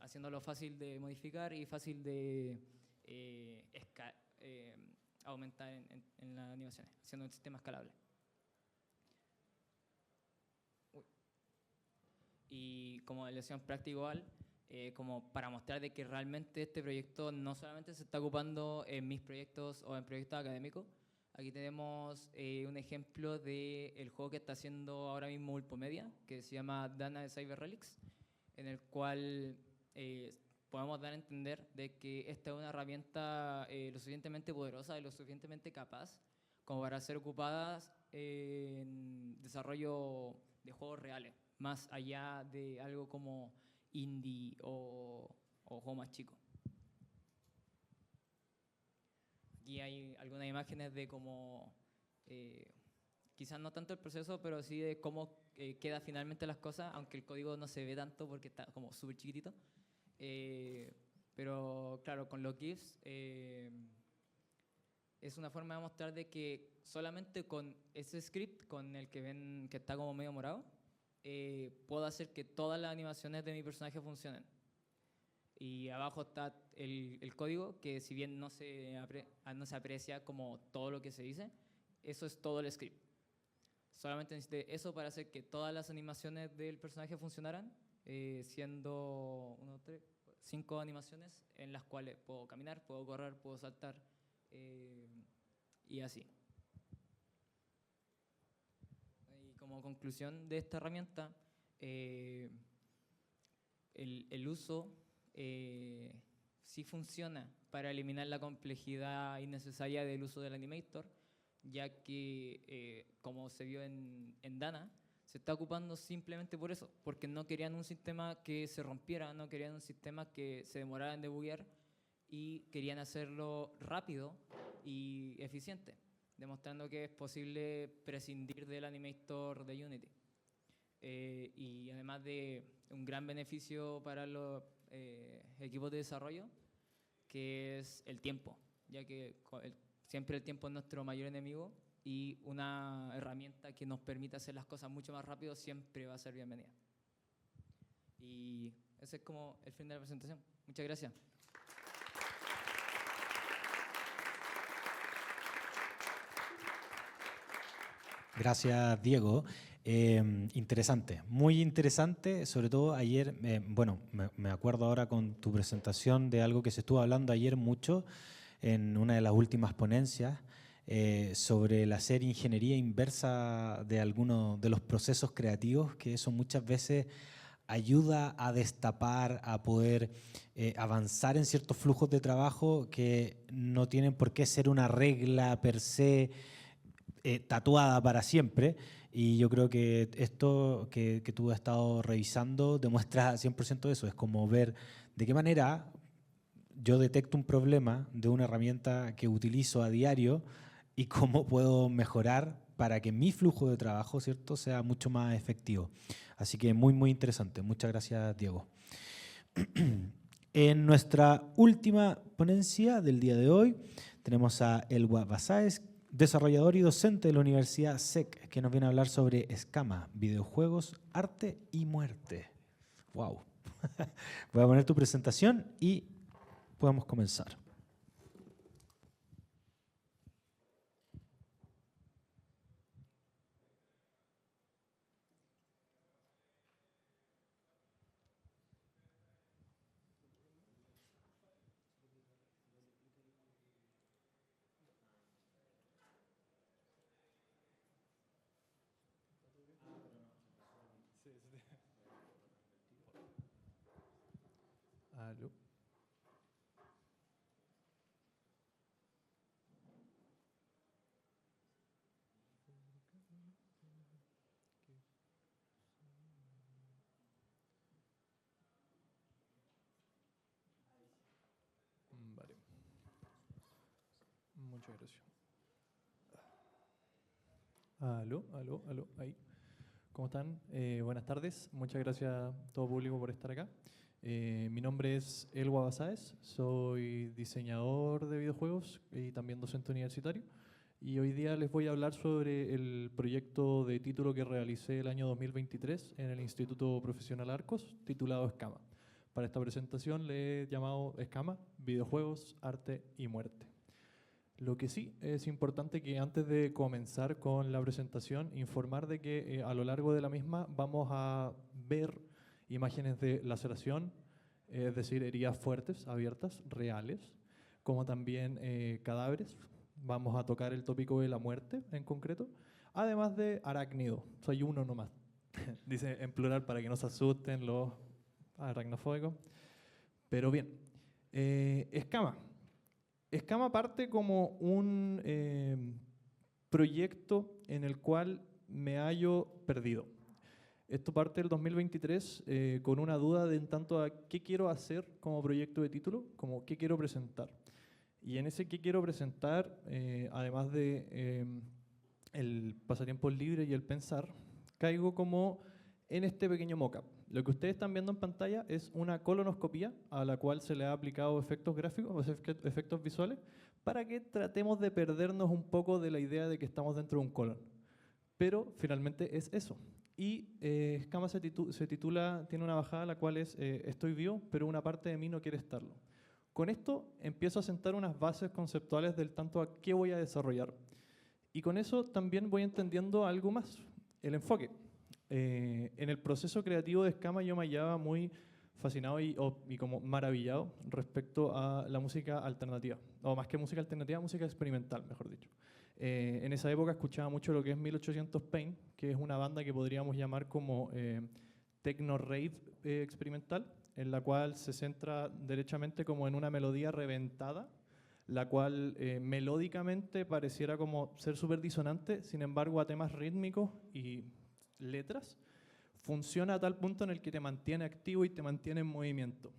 haciéndolo fácil de modificar y fácil de aumentar en las animaciones, haciendo un sistema escalable. Y como lección práctica igual, como para mostrar de que realmente este proyecto no solamente se está ocupando en mis proyectos o en proyectos académicos. Aquí tenemos un ejemplo del juego que está haciendo ahora mismo Ulpomedia, que se llama Dana de Cyber Relics, en el cual podemos dar a entender de que esta es una herramienta lo suficientemente poderosa y lo suficientemente capaz como para ser ocupadas en desarrollo de juegos reales, más allá de algo como indie o juego más chico. Aquí hay algunas imágenes de cómo, quizás no tanto el proceso, pero sí de cómo queda finalmente las cosas, aunque el código no se ve tanto porque está como súper chiquitito. Pero claro, con los GIFs es una forma de mostrar de que solamente con ese script, con el que ven que está como medio morado, puedo hacer que todas las animaciones de mi personaje funcionen. Y abajo está el código, que si bien no se aprecia como todo lo que se dice, eso es todo el script. Solamente necesité eso para hacer que todas las animaciones del personaje funcionaran, siendo 5 animaciones en las cuales puedo caminar, puedo correr, puedo saltar y así. Y como conclusión de esta herramienta, el uso sí funciona para eliminar la complejidad innecesaria del uso del animator, ya que como se vio en Dana, se está ocupando simplemente por eso, porque no querían un sistema que se rompiera, no querían un sistema que se demorara en debuguear y querían hacerlo rápido y eficiente, demostrando que es posible prescindir del animator de Unity. Y además de un gran beneficio para los equipos de desarrollo, que es el tiempo, ya que siempre el tiempo es nuestro mayor enemigo y una herramienta que nos permita hacer las cosas mucho más rápido siempre va a ser bienvenida. Y ese es como el fin de la presentación. Muchas gracias. Gracias, Diego. Interesante, muy interesante, sobre todo ayer, bueno, me acuerdo ahora con tu presentación de algo que se estuvo hablando ayer mucho en una de las últimas ponencias sobre el hacer ingeniería inversa de algunos de los procesos creativos, que eso muchas veces ayuda a destapar, a poder avanzar en ciertos flujos de trabajo que no tienen por qué ser una regla per se tatuada para siempre. Y yo creo que esto que tú has estado revisando demuestra 100% eso. Es como ver de qué manera yo detecto un problema de una herramienta que utilizo a diario y cómo puedo mejorar para que mi flujo de trabajo, ¿cierto?, sea mucho más efectivo. Así que muy, muy interesante. Muchas gracias, Diego. En nuestra última ponencia del día de hoy tenemos a Elwa Basáez, desarrollador y docente de la Universidad SEC, que nos viene a hablar sobre Escama, videojuegos, arte y muerte. ¡Wow! Voy a poner tu presentación y podemos comenzar. Aló. Muchas gracias. Aló, ahí. ¿Cómo están? Buenas tardes. Muchas gracias a todo público por estar acá. Mi nombre es Elwa Basáez, soy diseñador de videojuegos y también docente universitario. Y hoy día les voy a hablar sobre el proyecto de título que realicé el año 2023 en el Instituto Profesional Arcos, titulado Escama. Para esta presentación le he llamado Escama, Videojuegos, Arte y Muerte. Lo que sí es importante que antes de comenzar con la presentación, informar de que a lo largo de la misma vamos a ver imágenes de laceración, es decir, heridas fuertes, abiertas, reales, como también cadáveres. Vamos a tocar el tópico de la muerte en concreto, además de arácnido, soy uno nomás. Dice en plural para que no se asusten los aracnofóbicos. Pero bien, Escama. Escama parte como un proyecto en el cual me hallo perdido. Esto parte del 2023 con una duda de en tanto a qué quiero hacer como proyecto de título, como qué quiero presentar. Y en ese qué quiero presentar, además de el pasatiempo libre y el pensar, caigo como en este pequeño mockup. Lo que ustedes están viendo en pantalla es una colonoscopía a la cual se le ha aplicado efectos gráficos, efectos visuales, para que tratemos de perdernos un poco de la idea de que estamos dentro de un colon. Pero finalmente es eso. Y Escama se titula, tiene una bajada la cual es estoy vivo, pero una parte de mí no quiere estarlo. Con esto empiezo a sentar unas bases conceptuales del tanto a qué voy a desarrollar. Y con eso también voy entendiendo algo más, el enfoque. En el proceso creativo de Escama yo me hallaba muy fascinado y como maravillado respecto a la música alternativa, o más que música alternativa, música experimental, mejor dicho. En esa época escuchaba mucho lo que es 1800 Pain, que es una banda que podríamos llamar como techno rave experimental, en la cual se centra derechamente como en una melodía reventada, la cual melódicamente pareciera como ser súper disonante, sin embargo a temas rítmicos y letras, funciona a tal punto en el que te mantiene activo y te mantiene en movimiento.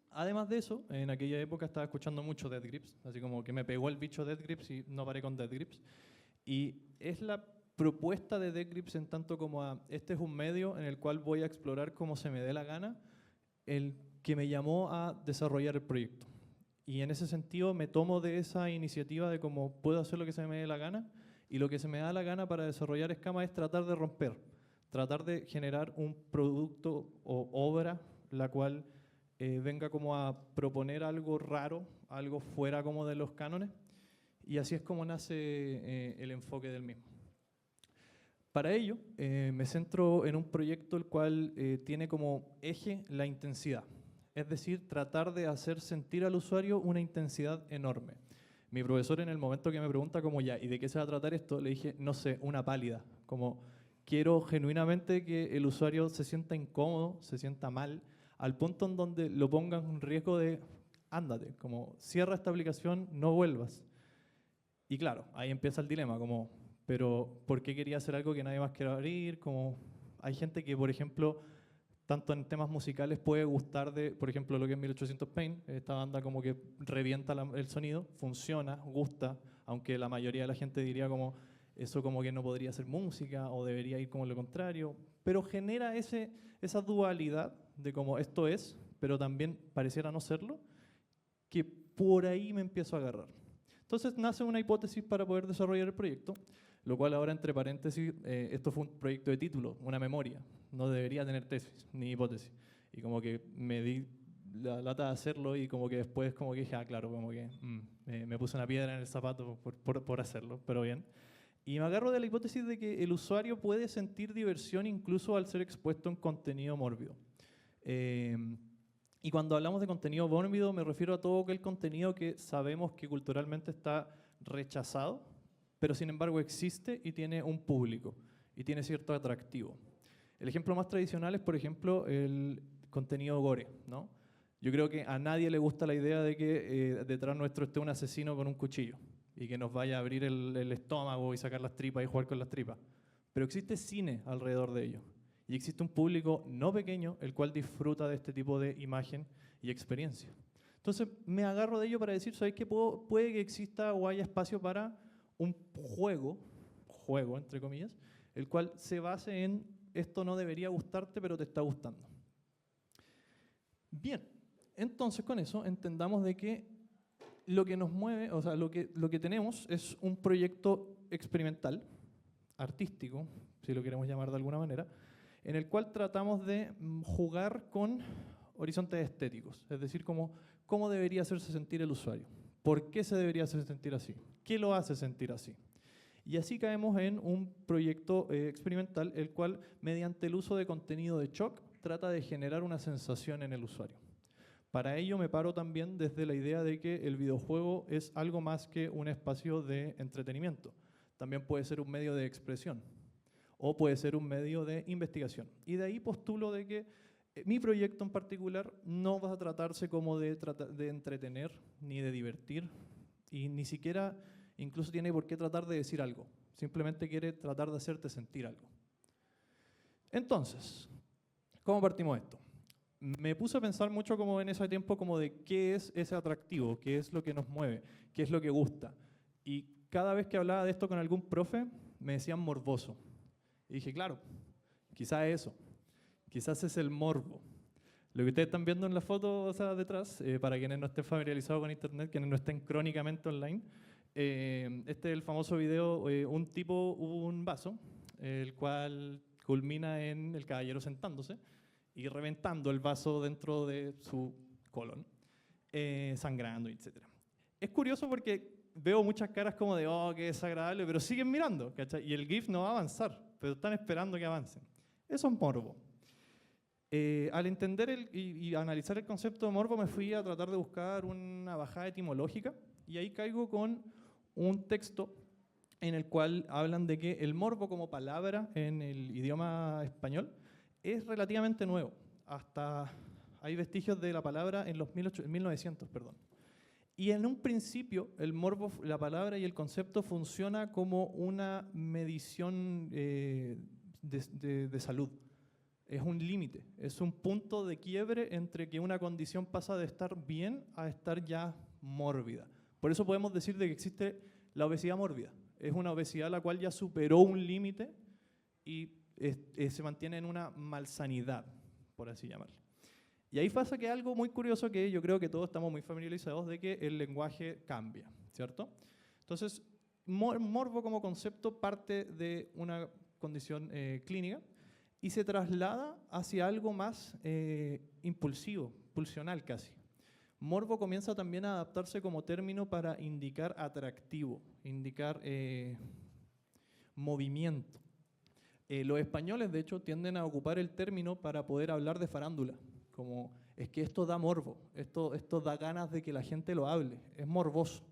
Además de eso, en aquella época estaba escuchando mucho Death Grips, así como que me pegó el bicho Death Grips y no paré con Death Grips. Y es la propuesta de Death Grips en tanto como este es un medio en el cual voy a explorar como se me dé la gana, el que me llamó a desarrollar el proyecto. Y en ese sentido me tomo de esa iniciativa de cómo puedo hacer lo que se me dé la gana, y lo que se me da la gana para desarrollar Escama es tratar de romper, tratar de generar un producto o obra la cual venga como a proponer algo raro, algo fuera como de los cánones, y así es como nace el enfoque del mismo. Para ello me centro en un proyecto el cual tiene como eje la intensidad, es decir, tratar de hacer sentir al usuario una intensidad enorme. Mi profesor en el momento que me pregunta como ya, ¿y de qué se va a tratar esto? Le dije, no sé, una pálida, como quiero genuinamente que el usuario se sienta incómodo, se sienta mal, al punto en donde lo pongan en riesgo de, ándate, como cierra esta aplicación, no vuelvas. Y claro, ahí empieza el dilema, como, pero ¿por qué quería hacer algo que nadie más quiere abrir? Como, hay gente que, por ejemplo, tanto en temas musicales puede gustar de, por ejemplo, lo que es 1800 Pain, esta banda como que revienta el sonido, funciona, gusta, aunque la mayoría de la gente diría como eso como que no podría ser música o debería ir como lo contrario, pero genera esa dualidad de como esto es, pero también pareciera no serlo, que por ahí me empiezo a agarrar. Entonces nace una hipótesis para poder desarrollar el proyecto, lo cual ahora entre paréntesis, esto fue un proyecto de título, una memoria, no debería tener tesis ni hipótesis. Y como que me di la lata de hacerlo y como que después como que dije, ah, claro, como que me puse una piedra en el zapato por hacerlo, pero bien. Y me agarro de la hipótesis de que el usuario puede sentir diversión incluso al ser expuesto en contenido mórbido. Y cuando hablamos de contenido mórbido me refiero a todo aquel contenido que sabemos que culturalmente está rechazado, pero sin embargo existe y tiene un público y tiene cierto atractivo. El ejemplo más tradicional es, por ejemplo, el contenido gore, ¿no? Yo creo que a nadie le gusta la idea de que detrás nuestro esté un asesino con un cuchillo y que nos vaya a abrir el estómago y sacar las tripas y jugar con las tripas. Pero existe cine alrededor de ello y existe un público no pequeño el cual disfruta de este tipo de imagen y experiencia. Entonces me agarro de ello para decir, ¿sabes qué? Puede que exista o haya espacio para un juego entre comillas, el cual se base en esto no debería gustarte, pero te está gustando. Bien, entonces con eso entendamos de que lo que nos mueve, o sea, lo que tenemos es un proyecto experimental, artístico, si lo queremos llamar de alguna manera, en el cual tratamos de jugar con horizontes estéticos, es decir, cómo debería hacerse sentir el usuario, por qué se debería hacer sentir así, qué lo hace sentir así. Y así caemos en un proyecto experimental, el cual, mediante el uso de contenido de shock, trata de generar una sensación en el usuario. Para ello me paro también desde la idea de que el videojuego es algo más que un espacio de entretenimiento. También puede ser un medio de expresión o puede ser un medio de investigación. Y de ahí postulo de que mi proyecto en particular no va a tratarse como de entretener ni de divertir y ni siquiera incluso tiene por qué tratar de decir algo. Simplemente quiere tratar de hacerte sentir algo. Entonces, ¿cómo partimos esto? Me puse a pensar mucho como en ese tiempo como de qué es ese atractivo, qué es lo que nos mueve, qué es lo que gusta. Y cada vez que hablaba de esto con algún profe, me decían morboso. Y dije, claro, quizás eso, quizás es el morbo. Lo que ustedes están viendo en la foto, o sea, detrás, para quienes no estén familiarizados con internet, quienes no estén crónicamente online, este es el famoso video, un tipo, un vaso, el cual culmina en el caballero sentándose y reventando el vaso dentro de su colon, sangrando, etc. Es curioso porque veo muchas caras como de, oh, qué desagradable, pero siguen mirando, ¿cachai? Y el GIF no va a avanzar, pero están esperando que avancen. Eso es morbo. Al entender y analizar el concepto de morbo, me fui a tratar de buscar una bajada etimológica y ahí caigo con un texto en el cual hablan de que el morbo como palabra en el idioma español es relativamente nuevo. Hasta hay vestigios de la palabra en los 1900, perdón. Y en un principio el morbo, la palabra y el concepto funciona como una medición de salud. Es un límite, es un punto de quiebre entre que una condición pasa de estar bien a estar ya mórbida. Por eso podemos decir de que existe la obesidad mórbida. Es una obesidad la cual ya superó un límite y se mantiene en una malsanidad, por así llamarlo. Y ahí pasa que algo muy curioso que yo creo que todos estamos muy familiarizados de que el lenguaje cambia, ¿cierto? Entonces, morbo como concepto parte de una condición clínica y se traslada hacia algo más impulsivo, pulsional casi. Morbo comienza también a adaptarse como término para indicar atractivo, indicar movimiento. Los españoles, de hecho, tienden a ocupar el término para poder hablar de farándula, como es que esto da morbo, esto da ganas de que la gente lo hable, es morboso.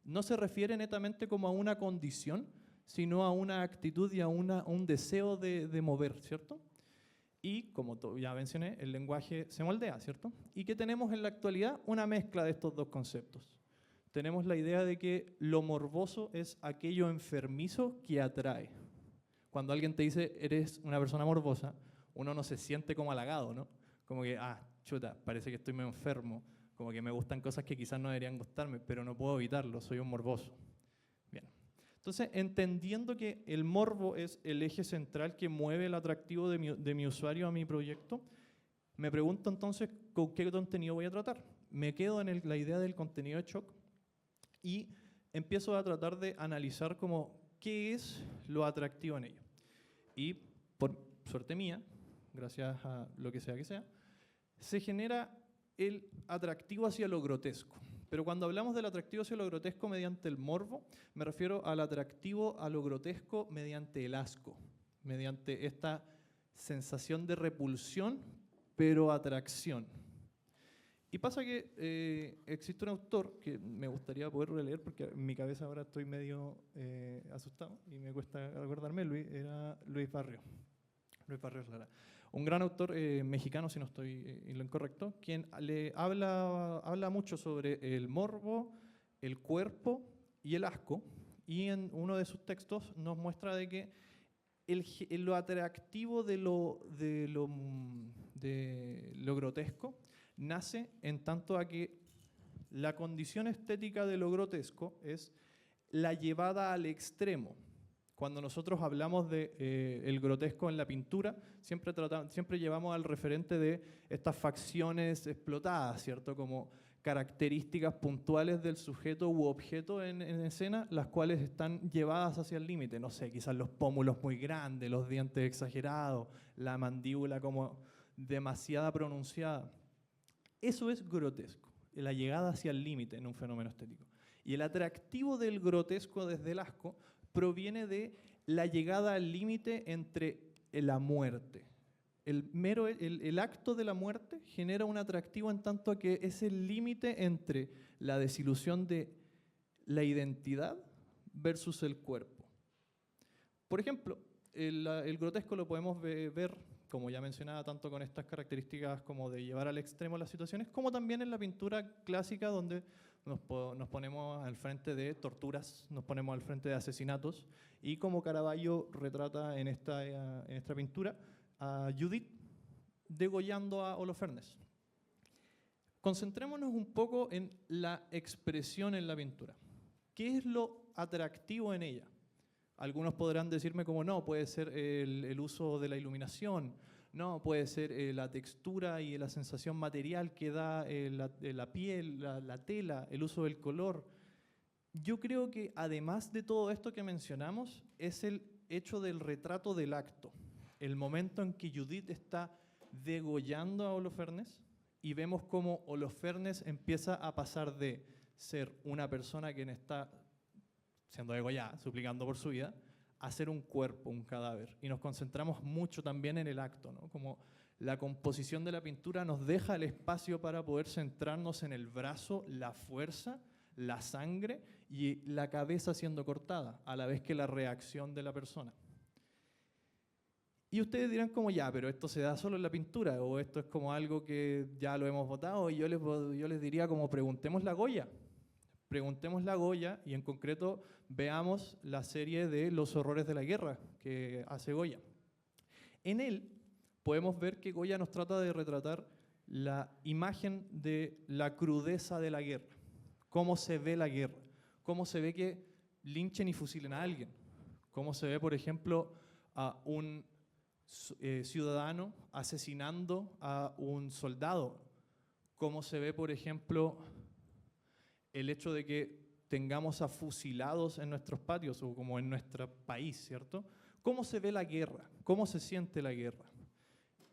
No se refiere netamente como a una condición, sino a una actitud y a un deseo de mover, ¿cierto? Y, como ya mencioné, el lenguaje se moldea, ¿cierto? ¿Y qué tenemos en la actualidad? Una mezcla de estos dos conceptos. Tenemos la idea de que lo morboso es aquello enfermizo que atrae. Cuando alguien te dice, eres una persona morbosa, uno no se siente como halagado, ¿no? Como que, chuta, parece que estoy medio enfermo, como que me gustan cosas que quizás no deberían gustarme, pero no puedo evitarlo, soy un morboso. Bien. Entonces, entendiendo que el morbo es el eje central que mueve el atractivo de mi usuario a mi proyecto, me pregunto entonces con qué contenido voy a tratar. Me quedo en la idea del contenido de shock y empiezo a tratar de analizar como qué es lo atractivo en ello. Y por suerte mía, gracias a lo que sea, se genera el atractivo hacia lo grotesco. Pero cuando hablamos del atractivo hacia lo grotesco mediante el morbo, me refiero al atractivo a lo grotesco mediante el asco, mediante esta sensación de repulsión, pero atracción. Y pasa que existe un autor que me gustaría poder releer, porque en mi cabeza ahora estoy medio asustado y me cuesta acordarme, era Luis Barrios. Luis Barrios Lara. Un gran autor mexicano, si no estoy en lo incorrecto, quien habla mucho sobre el morbo, el cuerpo y el asco, y en uno de sus textos nos muestra de que lo atractivo de lo grotesco nace en tanto a que La condición estética de lo grotesco es la llevada al extremo. Cuando nosotros hablamos de el grotesco en la pintura, siempre llevamos al referente de estas facciones explotadas, ¿cierto? Como características puntuales del sujeto u objeto en escena, las cuales están llevadas hacia el límite. No sé, quizás los pómulos muy grandes, los dientes exagerados, la mandíbula como demasiada pronunciada. Eso es grotesco, la llegada hacia el límite en un fenómeno estético. Y el atractivo del grotesco desde el asco proviene de la llegada al límite entre la muerte. El acto de la muerte genera un atractivo en tanto que es el límite entre la desilusión de la identidad versus el cuerpo. Por ejemplo, el grotesco lo podemos ver, como ya mencionaba, tanto con estas características como de llevar al extremo las situaciones, como también en la pintura clásica donde nos ponemos al frente de torturas, nos ponemos al frente de asesinatos, y como Caravaggio retrata en esta pintura a Judith degollando a Holofernes. Concentrémonos un poco en la expresión en la pintura. ¿Qué es lo atractivo en ella? Algunos podrán decirme como no, puede ser el uso de la iluminación, no, puede ser la textura y la sensación material que da la piel, la tela, el uso del color. Yo creo que además de todo esto que mencionamos, es el hecho del retrato del acto. El momento en que Judith está degollando a Holofernes y vemos cómo Holofernes empieza a pasar de ser una persona que está siendo degollada, suplicando por su vida, a ser un cuerpo, un cadáver. Y nos concentramos mucho también en el acto, ¿no? Como la composición de la pintura nos deja el espacio para poder centrarnos en el brazo, la fuerza, la sangre y la cabeza siendo cortada, a la vez que la reacción de la persona. Y ustedes dirán como ya, pero esto se da solo en la pintura, o esto es como algo que ya lo hemos votado, y yo les diría como preguntemos la Goya. Preguntemos la Goya y en concreto veamos la serie de Los horrores de la guerra que hace Goya. En él podemos ver que Goya nos trata de retratar la imagen de la crudeza de la guerra, cómo se ve la guerra, cómo se ve que linchen y fusilen a alguien, cómo se ve, por ejemplo, a un ciudadano asesinando a un soldado, cómo se ve, por ejemplo, el hecho de que tengamos a fusilados en nuestros patios o como en nuestro país, ¿cierto? ¿Cómo se ve la guerra? ¿Cómo se siente la guerra?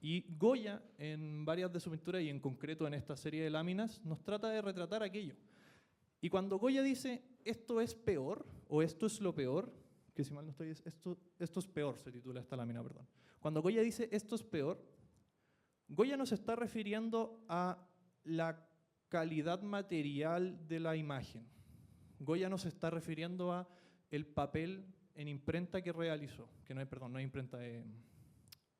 Y Goya, en varias de sus pinturas y en concreto en esta serie de láminas, nos trata de retratar aquello. Y cuando Goya dice, esto es peor, o esto es lo peor, que si mal no estoy, esto es peor, se titula esta lámina, perdón. Cuando Goya dice, esto es peor, Goya nos está refiriendo a la calidad material de la imagen. Goya nos está refiriendo a el papel en imprenta que realizó, que no es, perdón, no es imprenta,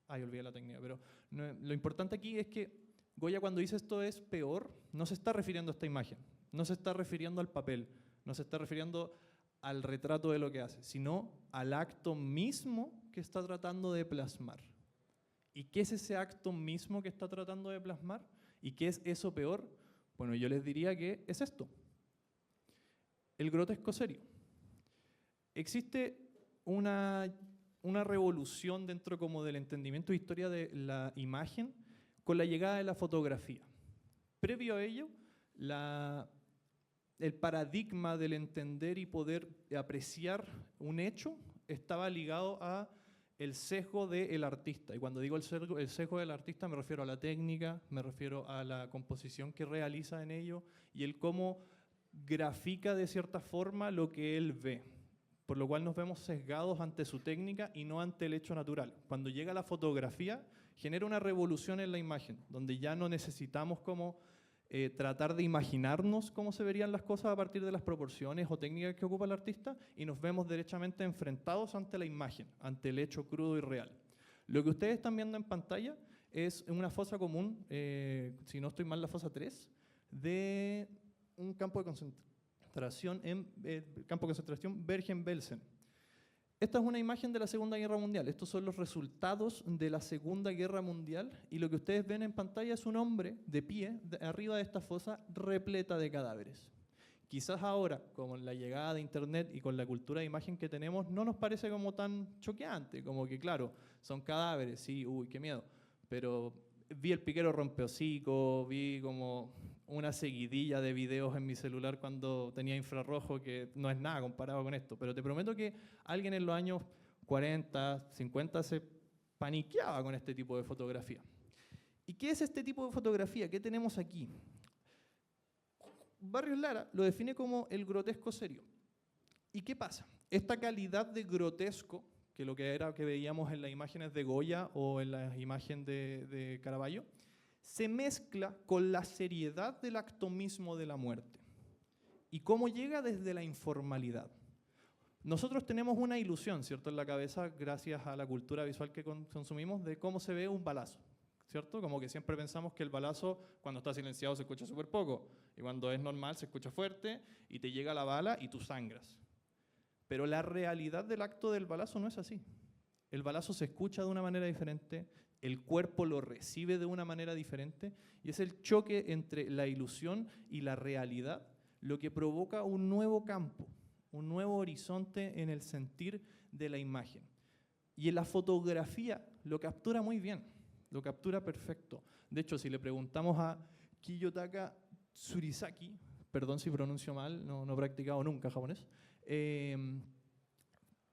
olvidé la técnica, pero lo importante aquí es que Goya cuando dice esto es peor, no se está refiriendo a esta imagen, no se está refiriendo al papel, no se está refiriendo al retrato de lo que hace, sino al acto mismo que está tratando de plasmar. ¿Y qué es ese acto mismo que está tratando de plasmar? ¿Y qué es eso peor? Bueno, yo les diría que es esto, el grotesco serio. Existe una revolución dentro como del entendimiento de historia de la imagen con la llegada de la fotografía. Previo a ello, el paradigma del entender y poder apreciar un hecho estaba ligado a el sesgo del artista. Y cuando digo el sesgo del artista me refiero a la técnica, me refiero a la composición que realiza en ello y el cómo grafica de cierta forma lo que él ve. Por lo cual nos vemos sesgados ante su técnica y no ante el hecho natural. Cuando llega la fotografía, genera una revolución en la imagen, donde ya no necesitamos como tratar de imaginarnos cómo se verían las cosas a partir de las proporciones o técnicas que ocupa el artista y nos vemos derechamente enfrentados ante la imagen, ante el hecho crudo y real. Lo que ustedes están viendo en pantalla es una fosa común, si no estoy mal la fosa 3, de un campo de concentración Bergen-Belsen. Esta es una imagen de la Segunda Guerra Mundial. Estos son los resultados de la Segunda Guerra Mundial. Y lo que ustedes ven en pantalla es un hombre de pie arriba de esta fosa repleta de cadáveres. Quizás ahora, con la llegada de Internet y con la cultura de imagen que tenemos, no nos parece como tan choqueante. Como que, claro, son cadáveres, sí, uy, qué miedo. Pero vi El piquero rompehocico, vi como una seguidilla de videos en mi celular cuando tenía infrarrojo, que no es nada comparado con esto. Pero te prometo que alguien en los años 40, 50 se paniqueaba con este tipo de fotografía. ¿Y qué es este tipo de fotografía? ¿Qué tenemos aquí? Barrios Lara lo define como el grotesco serio. ¿Y qué pasa? Esta calidad de grotesco, que lo que era que veíamos en las imágenes de Goya o en las imágenes de Caravaggio, se mezcla con la seriedad del acto mismo de la muerte. ¿Y cómo llega desde la informalidad? Nosotros tenemos una ilusión, ¿cierto?, en la cabeza, gracias a la cultura visual que consumimos, de cómo se ve un balazo, ¿cierto? Como que siempre pensamos que el balazo, cuando está silenciado, se escucha súper poco, y cuando es normal, se escucha fuerte, y te llega la bala y tú sangras. Pero la realidad del acto del balazo no es así. El balazo se escucha de una manera diferente, el cuerpo lo recibe de una manera diferente, y es el choque entre la ilusión y la realidad lo que provoca un nuevo campo, un nuevo horizonte en el sentir de la imagen. Y en la fotografía lo captura muy bien, lo captura perfecto. De hecho, si le preguntamos a Kiyotaka Tsurisaki, perdón si pronuncio mal, no he practicado nunca japonés,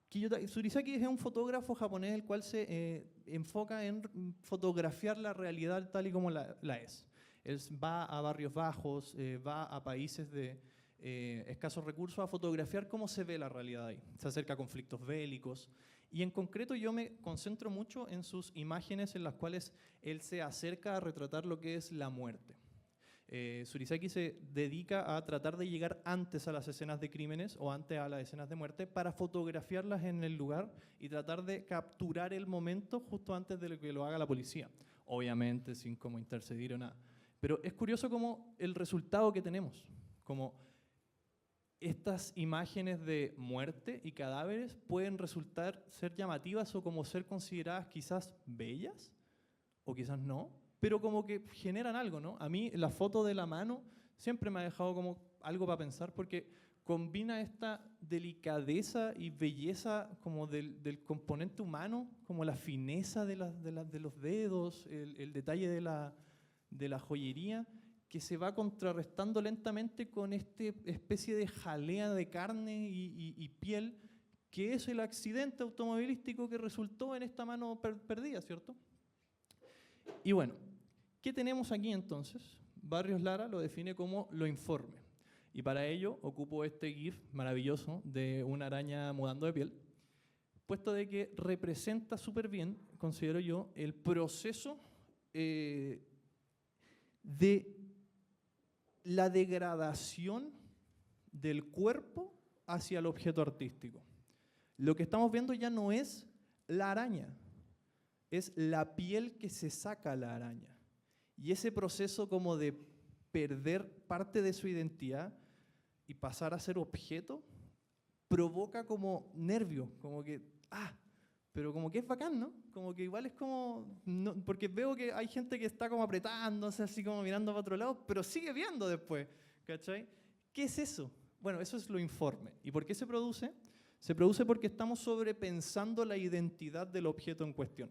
Tsurisaki es un fotógrafo japonés el cual se enfoca en fotografiar la realidad tal y como la es. Él va a barrios bajos, va a países de escasos recursos a fotografiar cómo se ve la realidad ahí. Se acerca a conflictos bélicos. Y en concreto yo me concentro mucho en sus imágenes en las cuales él se acerca a retratar lo que es la muerte. Tsurisaki se dedica a tratar de llegar antes a las escenas de crímenes o antes a las escenas de muerte para fotografiarlas en el lugar y tratar de capturar el momento justo antes de que lo haga la policía. Obviamente sin como intercedir o nada. Pero es curioso como el resultado que tenemos, como estas imágenes de muerte y cadáveres pueden resultar ser llamativas o como ser consideradas quizás bellas o quizás no, pero como que generan algo, ¿no? A mí la foto de la mano siempre me ha dejado como algo para pensar porque combina esta delicadeza y belleza como del componente humano, como la fineza de los dedos, el detalle de la joyería, que se va contrarrestando lentamente con esta especie de jalea de carne y piel, que es el accidente automovilístico que resultó en esta mano perdida, ¿cierto? Y bueno, ¿qué tenemos aquí entonces? Barrios Lara lo define como lo informe. Y para ello ocupo este GIF maravilloso de una araña mudando de piel, puesto de que representa súper bien, considero yo, el proceso de la degradación del cuerpo hacia el objeto artístico. Lo que estamos viendo ya no es la araña, es la piel que se saca a la araña. Y ese proceso como de perder parte de su identidad y pasar a ser objeto, provoca como nervio, como que, pero como que es bacán, ¿no? Como que igual es como, no, porque veo que hay gente que está como apretándose, así como mirando para otro lado, pero sigue viendo después, ¿cachai? ¿Qué es eso? Bueno, eso es lo informe. ¿Y por qué se produce? Se produce porque estamos sobrepensando la identidad del objeto en cuestión.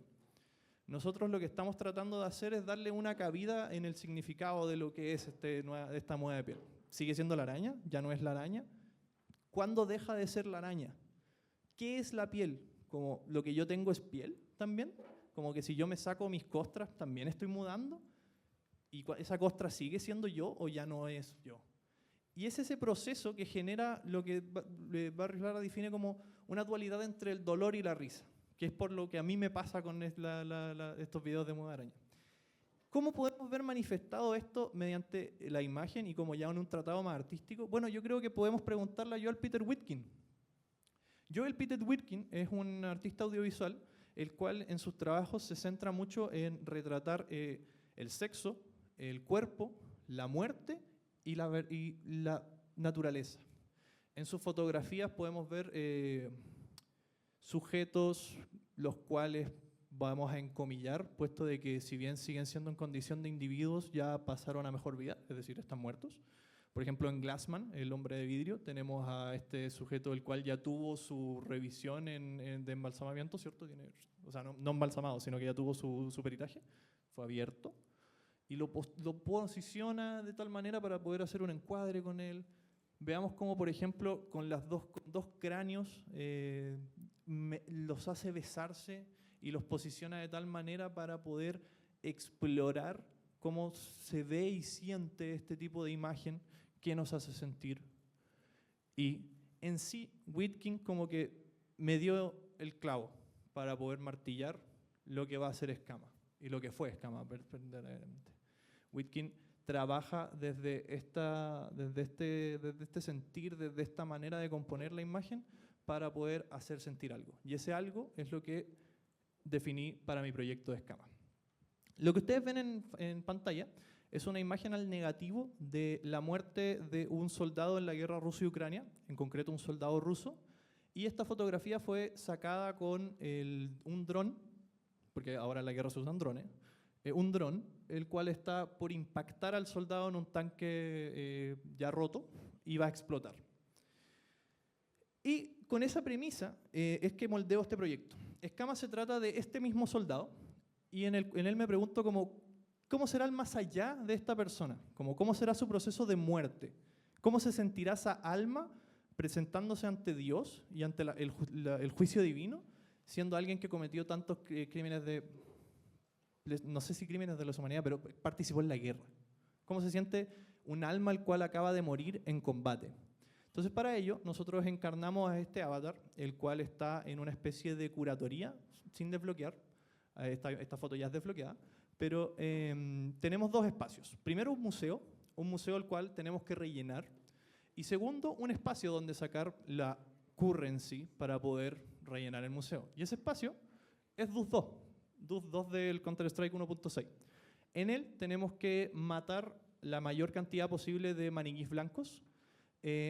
Nosotros lo que estamos tratando de hacer es darle una cabida en el significado de lo que es esta muda de piel. ¿Sigue siendo la araña? ¿Ya no es la araña? ¿Cuándo deja de ser la araña? ¿Qué es la piel? Como lo que yo tengo es piel también, como que si yo me saco mis costras también estoy mudando, y esa costra sigue siendo yo o ya no es yo. Y es ese proceso que genera lo que Barrios Lara define como una dualidad entre el dolor y la risa, que es por lo que a mí me pasa con estos videos de Muda Araña. ¿Cómo podemos ver manifestado esto mediante la imagen y como ya en un tratado más artístico? Bueno, yo creo que podemos preguntarle a Joel Peter Witkin. Joel Peter Witkin es un artista audiovisual, el cual en sus trabajos se centra mucho en retratar el sexo, el cuerpo, la muerte y la naturaleza. En sus fotografías podemos ver sujetos los cuales vamos a encomillar, puesto de que si bien siguen siendo en condición de individuos, ya pasaron a mejor vida, es decir, están muertos. Por ejemplo, en Glassman, el hombre de vidrio, tenemos a este sujeto el cual ya tuvo su revisión de embalsamamiento, ¿cierto? O sea, no embalsamado, sino que ya tuvo su peritaje, fue abierto, y lo posiciona de tal manera para poder hacer un encuadre con él. Veamos cómo, por ejemplo, con dos cráneos los hace besarse y los posiciona de tal manera para poder explorar cómo se ve y siente este tipo de imagen, qué nos hace sentir. Y en sí, Witkin como que me dio el clavo para poder martillar lo que va a ser Escama y lo que fue Escama verdaderamente. Witkin trabaja desde este sentir, desde esta manera de componer la imagen para poder hacer sentir algo. Y ese algo es lo que definí para mi proyecto de Escama. Lo que ustedes ven en pantalla es una imagen al negativo de la muerte de un soldado en la guerra Rusia y Ucrania, en concreto un soldado ruso, y esta fotografía fue sacada con un dron, porque ahora en la guerra se usan drones, un dron, el cual está por impactar al soldado en un tanque ya roto y va a explotar. Y con esa premisa es que moldeo este proyecto. Escama se trata de este mismo soldado, y en él me pregunto ¿cómo será el más allá de esta persona? ¿Cómo será su proceso de muerte? ¿Cómo se sentirá esa alma presentándose ante Dios y ante el juicio divino, siendo alguien que cometió tantos crímenes no sé si crímenes de lesa humanidad, pero participó en la guerra? ¿Cómo se siente un alma al cual acaba de morir en combate? Entonces, para ello, nosotros encarnamos a este avatar, el cual está en una especie de curatoría sin desbloquear. Esta foto ya es desbloqueada, pero tenemos dos espacios. Primero, un museo al cual tenemos que rellenar. Y segundo, un espacio donde sacar la currency para poder rellenar el museo. Y ese espacio es DUS 2 del Counter-Strike 1.6. En él tenemos que matar la mayor cantidad posible de maniquís blancos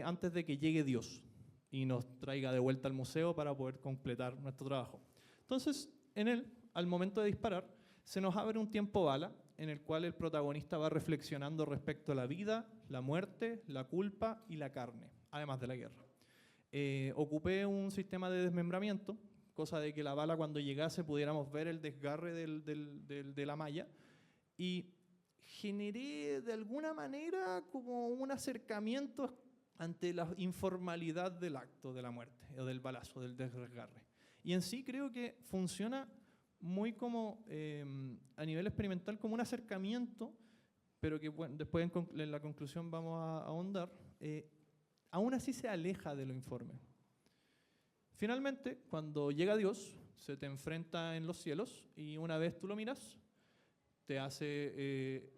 antes de que llegue Dios y nos traiga de vuelta al museo para poder completar nuestro trabajo. Entonces, en él, al momento de disparar, se nos abre un tiempo bala en el cual el protagonista va reflexionando respecto a la vida, la muerte, la culpa y la carne, además de la guerra. Ocupé un sistema de desmembramiento, cosa de que la bala cuando llegase pudiéramos ver el desgarre de la malla, y generé de alguna manera como un acercamiento ante la informalidad del acto de la muerte, o del balazo, del desgarre. Y en sí creo que funciona muy como, a nivel experimental, como un acercamiento, pero que bueno, después en la conclusión vamos a ahondar, aún así se aleja de lo informe. Finalmente, cuando llega Dios, se te enfrenta en los cielos y una vez tú lo miras, te hace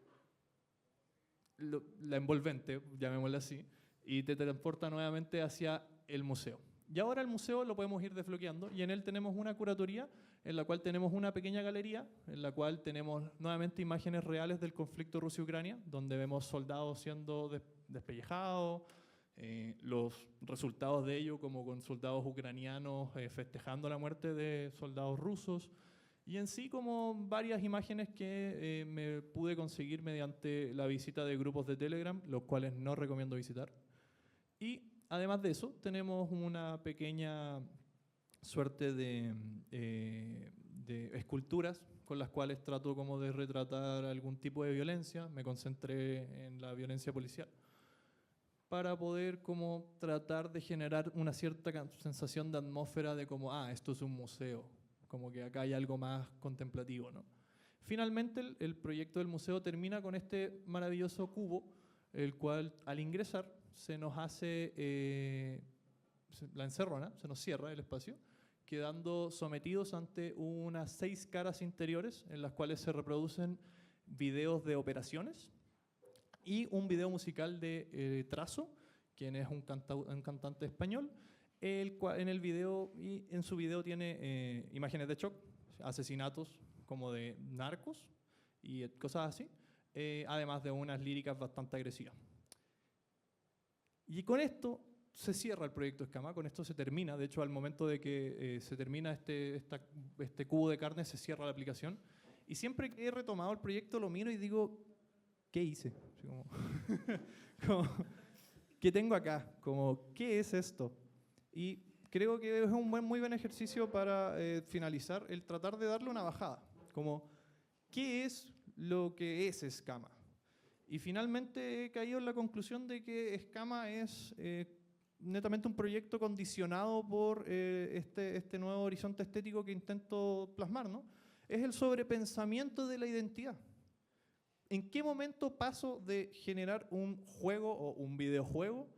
la envolvente, llamémosla así, y te transporta nuevamente hacia el museo. Y ahora el museo lo podemos ir desbloqueando y en él tenemos una curatoría en la cual tenemos una pequeña galería en la cual tenemos nuevamente imágenes reales del conflicto Rusia-Ucrania, donde vemos soldados siendo despellejados, los resultados de ello como con soldados ucranianos festejando la muerte de soldados rusos, y en sí como varias imágenes que me pude conseguir mediante la visita de grupos de Telegram, los cuales no recomiendo visitar. Y además de eso, tenemos una pequeña suerte de esculturas con las cuales trato como de retratar algún tipo de violencia. Me concentré en la violencia policial para poder como tratar de generar una cierta sensación de atmósfera de como, esto es un museo, como que acá hay algo más contemplativo, ¿no? Finalmente, el proyecto del museo termina con este maravilloso cubo, el cual al ingresar se nos hace la encerrona, se nos cierra el espacio, quedando sometidos ante unas 6 caras interiores en las cuales se reproducen videos de operaciones y un video musical de Trazo, quien es un cantante español, el cual en su video tiene imágenes de shock, asesinatos como de narcos y cosas así, además de unas líricas bastante agresivas. Y con esto se cierra el proyecto Escama, con esto se termina. De hecho, al momento de que se termina este cubo de carne, se cierra la aplicación. Y siempre que he retomado el proyecto lo miro y digo, ¿qué hice? Así como, como, ¿qué tengo acá? Como, ¿qué es esto? Y creo que es un muy buen ejercicio para finalizar, el tratar de darle una bajada. Como, ¿qué es lo que es Escama? Y finalmente he caído en la conclusión de que Escama es netamente un proyecto condicionado por este nuevo horizonte estético que intento plasmar, ¿no? Es el sobrepensamiento de la identidad. ¿En qué momento paso de generar un juego o un videojuego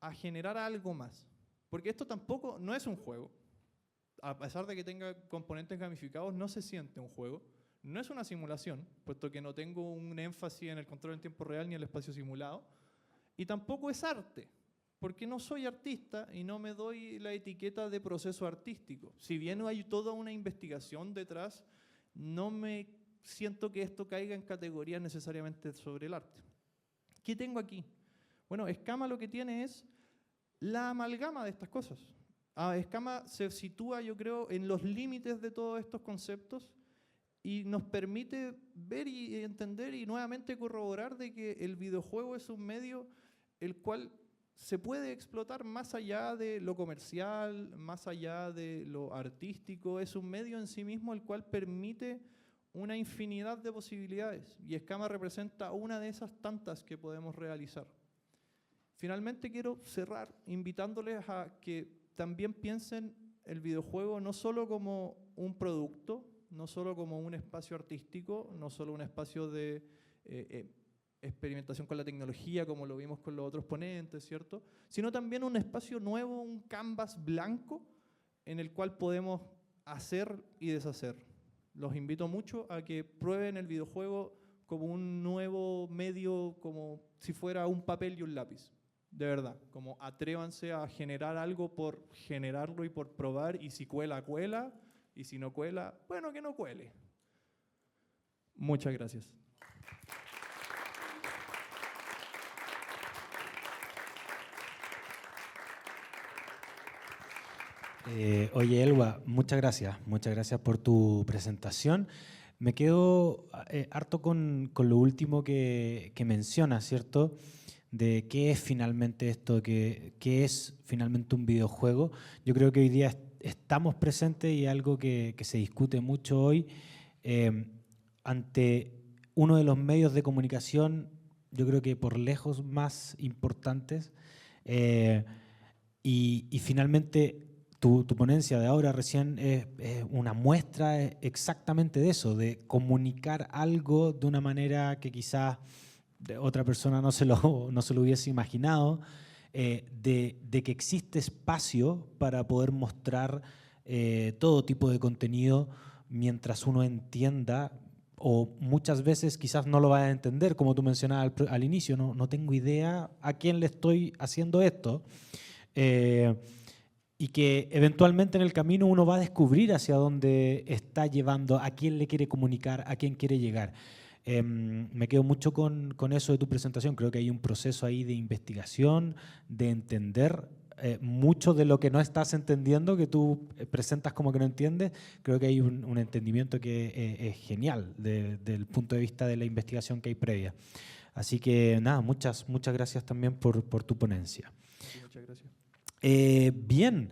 a generar algo más? Porque esto tampoco no es un juego. A pesar de que tenga componentes gamificados, no se siente un juego. No es una simulación, puesto que no tengo un énfasis en el control en tiempo real ni el espacio simulado. Y tampoco es arte, porque no soy artista y no me doy la etiqueta de proceso artístico. Si bien hay toda una investigación detrás, no me siento que esto caiga en categorías necesariamente sobre el arte. ¿Qué tengo aquí? Bueno, Escama lo que tiene es la amalgama de estas cosas. Escama se sitúa, yo creo, en los límites de todos estos conceptos y nos permite ver y entender y nuevamente corroborar de que el videojuego es un medio el cual se puede explotar más allá de lo comercial, más allá de lo artístico. Es un medio en sí mismo el cual permite una infinidad de posibilidades y Escama representa una de esas tantas que podemos realizar. Finalmente quiero cerrar invitándoles a que también piensen el videojuego no solo como un producto, no solo como un espacio artístico, no solo un espacio de experimentación con la tecnología, como lo vimos con los otros ponentes, ¿cierto? Sino también un espacio nuevo, un canvas blanco en el cual podemos hacer y deshacer. Los invito mucho a que prueben el videojuego como un nuevo medio, como si fuera un papel y un lápiz. De verdad, como atrévanse a generar algo por generarlo y por probar, y si cuela, cuela, y si no cuela, bueno, que no cuele. Muchas gracias. Oye, Elba, muchas gracias por tu presentación. Me quedo harto con lo último que mencionas, ¿cierto? De qué es finalmente esto, qué es finalmente un videojuego. Yo creo que hoy día estamos presentes y algo que se discute mucho hoy ante uno de los medios de comunicación, yo creo que por lejos más importantes, y finalmente tu ponencia de ahora recién es una muestra exactamente de eso, de comunicar algo de una manera que quizás otra persona no se lo hubiese imaginado, de que existe espacio para poder mostrar todo tipo de contenido mientras uno entienda, o muchas veces quizás no lo vaya a entender, como tú mencionabas al inicio, no tengo idea a quién le estoy haciendo esto, y que eventualmente en el camino uno va a descubrir hacia dónde está llevando, a quién le quiere comunicar, a quién quiere llegar. Me quedo mucho con eso de tu presentación. Creo que hay un proceso ahí de investigación, de entender mucho de lo que no estás entendiendo, que tú presentas como que no entiendes. Creo que hay un entendimiento que es genial desde el punto de vista de la investigación que hay previa. Así que nada, muchas gracias también por tu ponencia. Muchas gracias. Bien.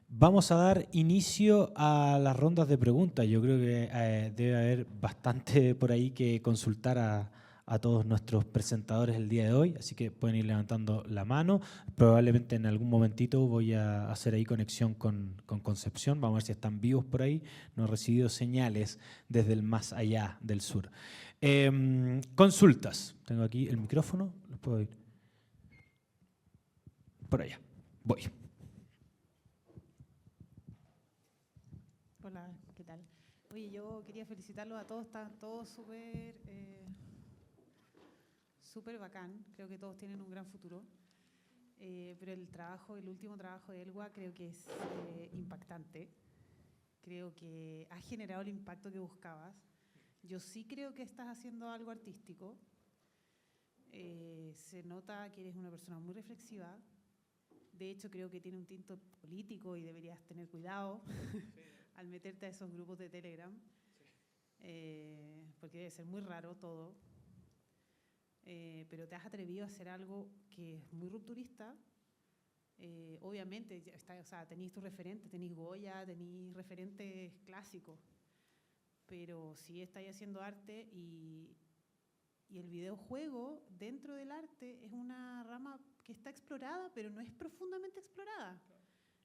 Vamos a dar inicio a las rondas de preguntas. Yo creo que debe haber bastante por ahí que consultar a todos nuestros presentadores el día de hoy, así que pueden ir levantando la mano. Probablemente en algún momentito voy a hacer ahí conexión con Concepción. Vamos a ver si están vivos por ahí. No he recibido señales desde el más allá del sur. Consultas. Tengo aquí el micrófono. ¿Los puedo ir? Por allá. Voy. Hola, ¿qué tal? Oye, yo quería felicitarlos a todos, están todos súper bacán, creo que todos tienen un gran futuro, pero el último trabajo de Elwa creo que es impactante, creo que ha generado el impacto que buscabas. Yo sí creo que estás haciendo algo artístico, se nota que eres una persona muy reflexiva, De hecho, creo que tiene un tinto político y deberías tener cuidado al meterte a esos grupos de Telegram, porque debe ser muy raro todo. Pero te has atrevido a hacer algo que es muy rupturista. Obviamente, o sea, tenéis tus referentes, tenéis Goya, tenéis referentes clásicos, pero sí estáis haciendo arte y el videojuego dentro del arte es una rama que está explorada, pero no es profundamente explorada.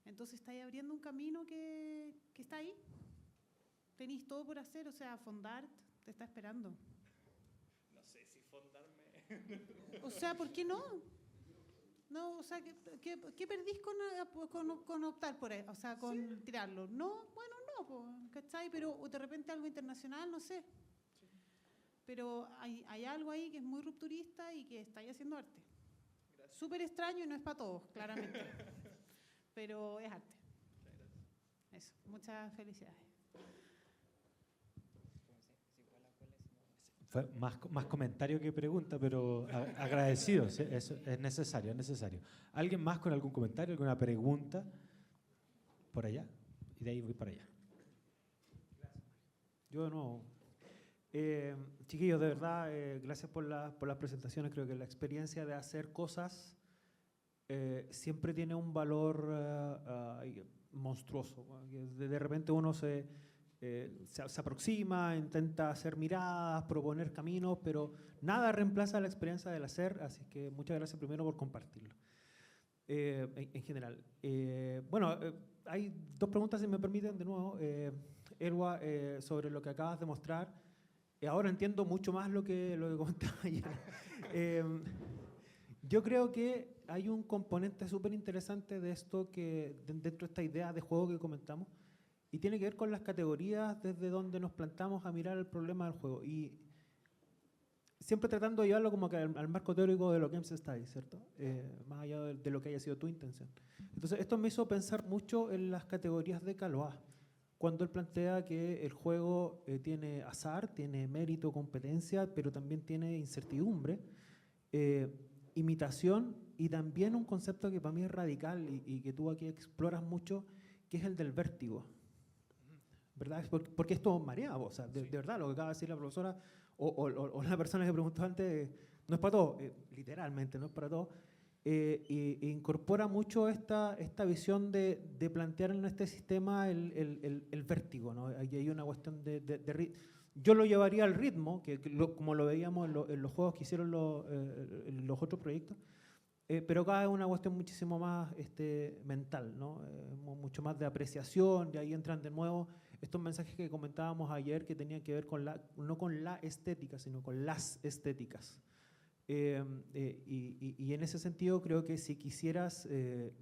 Entonces estáis abriendo un camino que está ahí. Tenéis todo por hacer, o sea, Fondart te está esperando. No sé si fondarme. O sea, ¿por qué no? No, o sea, ¿qué perdís con optar por eso? O sea, con tirarlo. No, bueno, no, pues, ¿cachai? Pero de repente algo internacional, no sé. Pero hay algo ahí que es muy rupturista y que estáis haciendo arte. Súper extraño y no es para todos, claramente. Pero es arte. Eso, muchas felicidades. Fue más comentario que pregunta, pero agradecido. Eso es necesario, es necesario. ¿Alguien más con algún comentario, alguna pregunta? Por allá. Y de ahí voy para allá. Yo de nuevo. Chiquillos, de verdad, gracias por las presentaciones. Creo que la experiencia de hacer cosas siempre tiene un valor monstruoso. De repente uno se aproxima, intenta hacer miradas, proponer caminos, pero nada reemplaza la experiencia del hacer, así que muchas gracias primero por compartirlo. En general. Bueno, hay dos preguntas, si me permiten, de nuevo. Elwa, sobre lo que acabas de mostrar. Ahora entiendo mucho más lo que comentaba ayer. Yo creo que hay un componente súper interesante de esto, que dentro de esta idea de juego que comentamos, y tiene que ver con las categorías desde donde nos plantamos a mirar el problema del juego. Y siempre tratando de llevarlo como que al marco teórico de los Games Studies, ¿cierto? Más allá de lo que haya sido tu intención. Entonces, esto me hizo pensar mucho en las categorías de Calois, cuando él plantea que el juego tiene azar, tiene mérito, competencia, pero también tiene incertidumbre, imitación y también un concepto que para mí es radical y que tú aquí exploras mucho, que es el del vértigo. ¿Verdad? Porque esto marea, o sea, de verdad, lo que acaba de decir la profesora o la persona que preguntó antes, no es para todo, literalmente, no es para todo. E incorpora mucho esta visión de plantear en este sistema el vértigo, ¿no? Ahí hay una cuestión de yo lo llevaría al ritmo, como lo veíamos en los juegos que hicieron los otros proyectos, pero acá es una cuestión muchísimo más mental, ¿no? Mucho más de apreciación, y ahí entran de nuevo estos mensajes que comentábamos ayer que tenían que ver no con la estética, sino con las estéticas. Y en ese sentido creo que si quisieras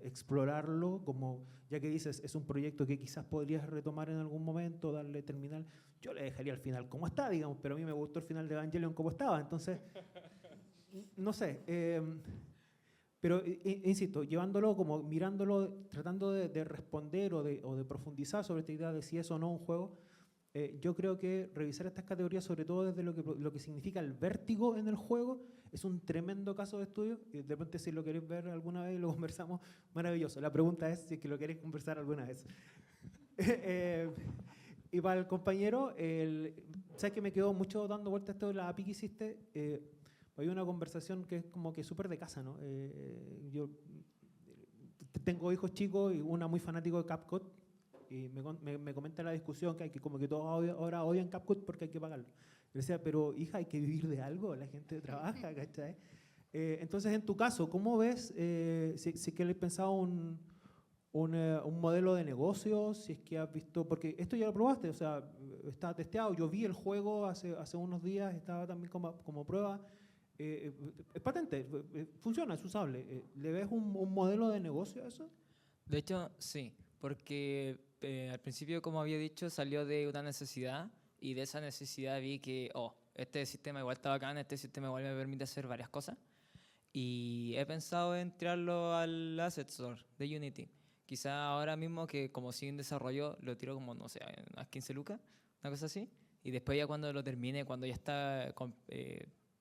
explorarlo, como ya que dices, es un proyecto que quizás podrías retomar en algún momento, darle terminal, yo le dejaría al final como está, digamos, pero a mí me gustó el final de Evangelion como estaba, entonces, no sé, pero insisto, llevándolo como mirándolo, tratando de responder o de profundizar sobre esta idea de si es o no un juego. Yo creo que revisar estas categorías, sobre todo desde lo que significa el vértigo en el juego, es un tremendo caso de estudio. Y de repente, si lo queréis ver alguna vez, lo conversamos, maravilloso. La pregunta es si es que lo queréis conversar alguna vez. Y para el compañero, ¿sabes que me quedó mucho dando vuelta esto de la API que hiciste? Hay una conversación que es como que súper de casa, ¿no? Yo tengo hijos chicos y una muy fanático de CapCut. Y me comenta la discusión que hay que como que todos ahora odian CapCut porque hay que pagarlo. Yo decía, pero hija, hay que vivir de algo, la gente trabaja, ¿cachai? Entonces, en tu caso, ¿cómo ves si que le has pensado un modelo de negocio? Si es que has visto, porque esto ya lo probaste, o sea, está testeado. Yo vi el juego hace unos días, estaba también como prueba. Es patente, funciona, es usable. ¿Le ves un modelo de negocio a eso? De hecho, sí, porque al principio, como había dicho, salió de una necesidad y de esa necesidad vi que, este sistema igual está bacán, este sistema igual me permite hacer varias cosas. Y he pensado en tirarlo al Asset Store de Unity. Quizá ahora mismo que como sigue en desarrollo, lo tiro como, no sé, unas 15 lucas, una cosa así. Y después ya cuando lo termine, cuando ya está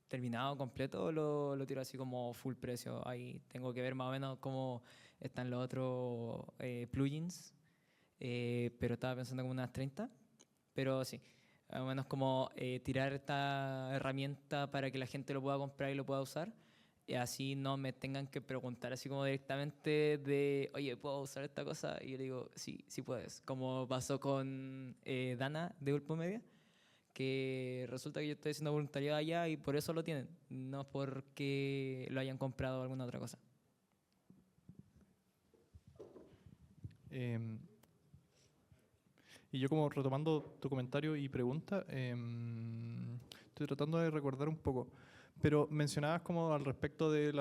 terminado, completo, o lo tiro así como full precio? Ahí tengo que ver más o menos cómo están los otros plugins, pero estaba pensando como unas 30. Pero sí, más o menos como tirar esta herramienta para que la gente lo pueda comprar y lo pueda usar. Y así no me tengan que preguntar así como directamente de, oye, ¿puedo usar esta cosa? Y yo le digo, sí, sí puedes. Como pasó con Dana de Ulpo Media, que resulta que yo estoy haciendo voluntariado allá y por eso lo tienen, no porque lo hayan comprado o alguna otra cosa. Y yo como retomando tu comentario y pregunta, estoy tratando de recordar un poco, pero mencionabas como al respecto de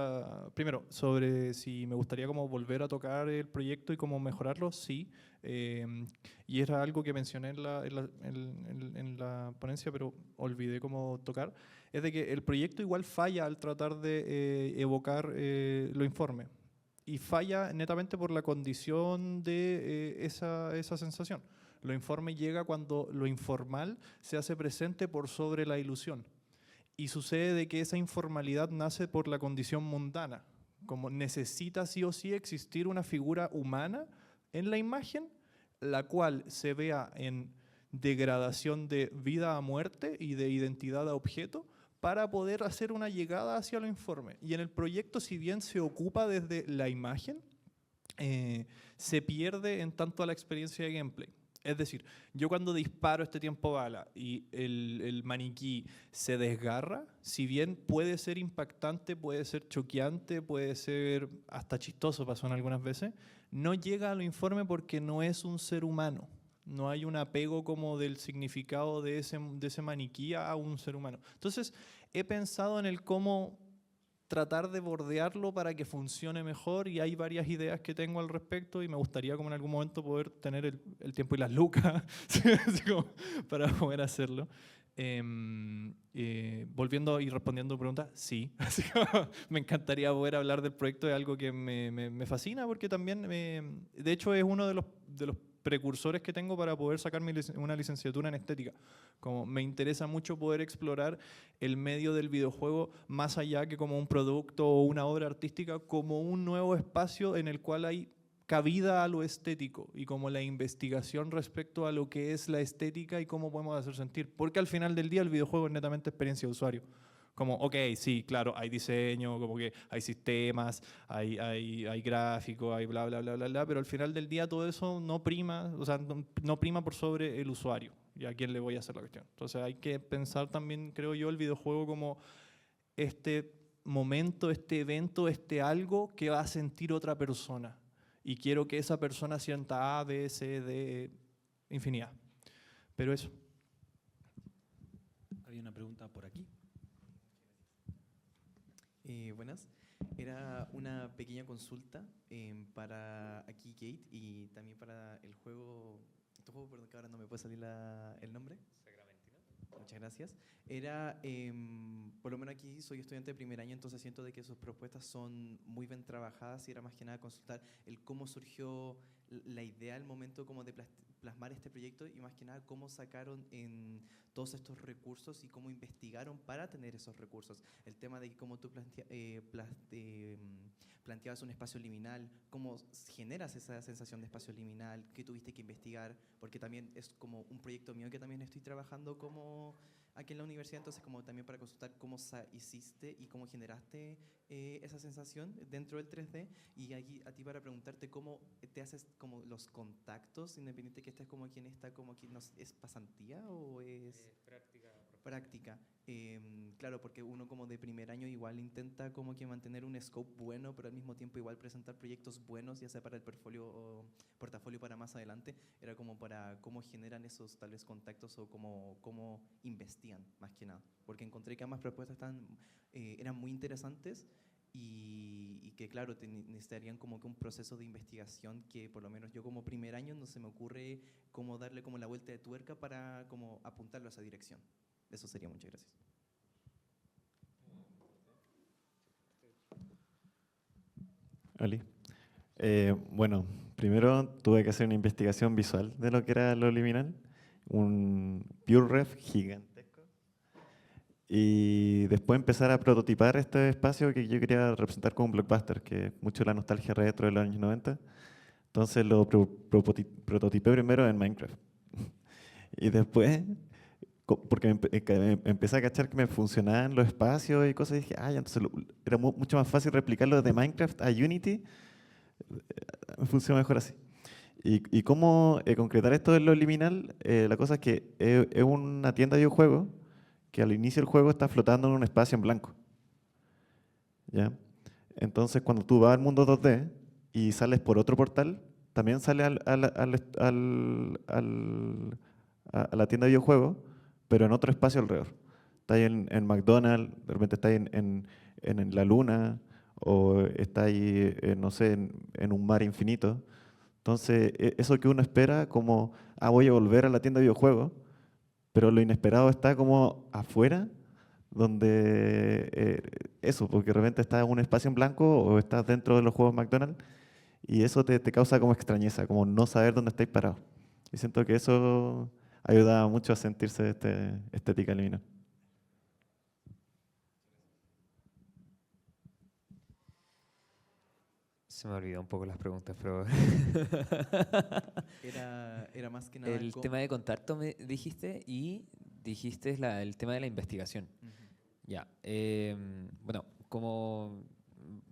primero, sobre si me gustaría como volver a tocar el proyecto y como mejorarlo, sí, y era algo que mencioné en la ponencia, pero olvidé cómo tocar, es de que el proyecto igual falla al tratar de evocar lo informe, y falla netamente por la condición de esa sensación. Lo informe llega cuando lo informal se hace presente por sobre la ilusión. Y sucede de que esa informalidad nace por la condición mundana. Como necesita sí o sí existir una figura humana en la imagen, la cual se vea en degradación de vida a muerte y de identidad a objeto, para poder hacer una llegada hacia lo informe. Y en el proyecto, si bien se ocupa desde la imagen, se pierde en tanto a la experiencia de gameplay. Es decir, yo cuando disparo este tiempo bala y el maniquí se desgarra, si bien puede ser impactante, puede ser choqueante, puede ser hasta chistoso, pasó en algunas veces, no llega a lo informe porque no es un ser humano. No hay un apego como del significado de ese maniquí a un ser humano. Entonces, he pensado en el cómo tratar de bordearlo para que funcione mejor y hay varias ideas que tengo al respecto y me gustaría como en algún momento poder tener el tiempo y las lucas así como para poder hacerlo. Volviendo y respondiendo a tu pregunta, sí. Así como, me encantaría poder hablar del proyecto, es algo que me fascina porque también, de hecho, es uno de los precursores que tengo para poder sacar una licenciatura en estética. Como me interesa mucho poder explorar el medio del videojuego más allá que como un producto o una obra artística, como un nuevo espacio en el cual hay cabida a lo estético y como la investigación respecto a lo que es la estética y cómo podemos hacer sentir. Porque al final del día el videojuego es netamente experiencia de usuario. Como, ok, sí, claro, hay diseño, como que hay sistemas, hay gráficos, hay bla, bla, bla, bla, bla, pero al final del día todo eso no prima, o sea, no prima por sobre el usuario y a quién le voy a hacer la cuestión. Entonces hay que pensar también, creo yo, el videojuego como este momento, este evento, este algo que va a sentir otra persona. Y quiero que esa persona sienta A, B, C, D, infinidad. Pero eso. Había una pregunta por aquí. Buenas. Era una pequeña consulta para aquí Kate y también para el juego, este juego por que ahora no me puede salir el nombre. Sacramentino. Muchas gracias. Era, por lo menos aquí soy estudiante de primer año, entonces siento de que sus propuestas son muy bien trabajadas y era más que nada consultar el cómo surgió la idea, el momento como de plasmar este proyecto y más que nada cómo sacaron en todos estos recursos y cómo investigaron para tener esos recursos. El tema de cómo tú planteabas un espacio liminal, cómo generas esa sensación de espacio liminal, qué tuviste que investigar, porque también es como un proyecto mío que también estoy trabajando como aquí en la universidad, entonces como también para consultar cómo hiciste y cómo generaste esa sensación dentro del 3D y aquí a ti para preguntarte cómo te haces como los contactos, independiente que estés como quien está, como quien ¿es pasantía o es práctica? Claro, porque uno como de primer año igual intenta como que mantener un scope bueno, pero al mismo tiempo igual presentar proyectos buenos, ya sea para el portafolio para más adelante, era como para cómo generan esos tal vez contactos o cómo investigan más que nada, porque encontré que ambas propuestas eran muy interesantes y que claro, necesitarían como que un proceso de investigación que por lo menos yo como primer año no se me ocurre cómo darle como la vuelta de tuerca para como apuntarlo a esa dirección. Eso sería, muchas gracias. Ali. Bueno, primero tuve que hacer una investigación visual de lo que era lo liminal, un PureRef gigantesco. Y después empezar a prototipar este espacio que yo quería representar como un blockbuster, que es mucho la nostalgia retro de los años 90. Entonces lo prototipé primero en Minecraft. Y después, porque empecé a cachar que me funcionaban los espacios y cosas, y dije, ah, ya, entonces era mucho más fácil replicarlo de Minecraft a Unity, me funciona mejor así. Y cómo concretar esto en lo liminal, la cosa es que es una tienda de videojuegos que al inicio del juego está flotando en un espacio en blanco. ¿Ya? Entonces, cuando tú vas al mundo 2D y sales por otro portal, también sales a la tienda de videojuegos, pero en otro espacio alrededor. Estás en McDonald's, de repente estás en la luna, o estás ahí, no sé, en un mar infinito. Entonces, eso que uno espera como, ah, voy a volver a la tienda de videojuegos, pero lo inesperado está como afuera, donde eso, porque de repente estás en un espacio en blanco o estás dentro de los juegos McDonald's y eso te causa como extrañeza, como no saber dónde estáis parados. Y siento que eso ayuda mucho a sentirse estética liminal. Se me olvidó un poco las preguntas, pero Era más que nada el tema de contacto me dijiste y dijiste el tema de la investigación. Ujú. Ya. Bueno,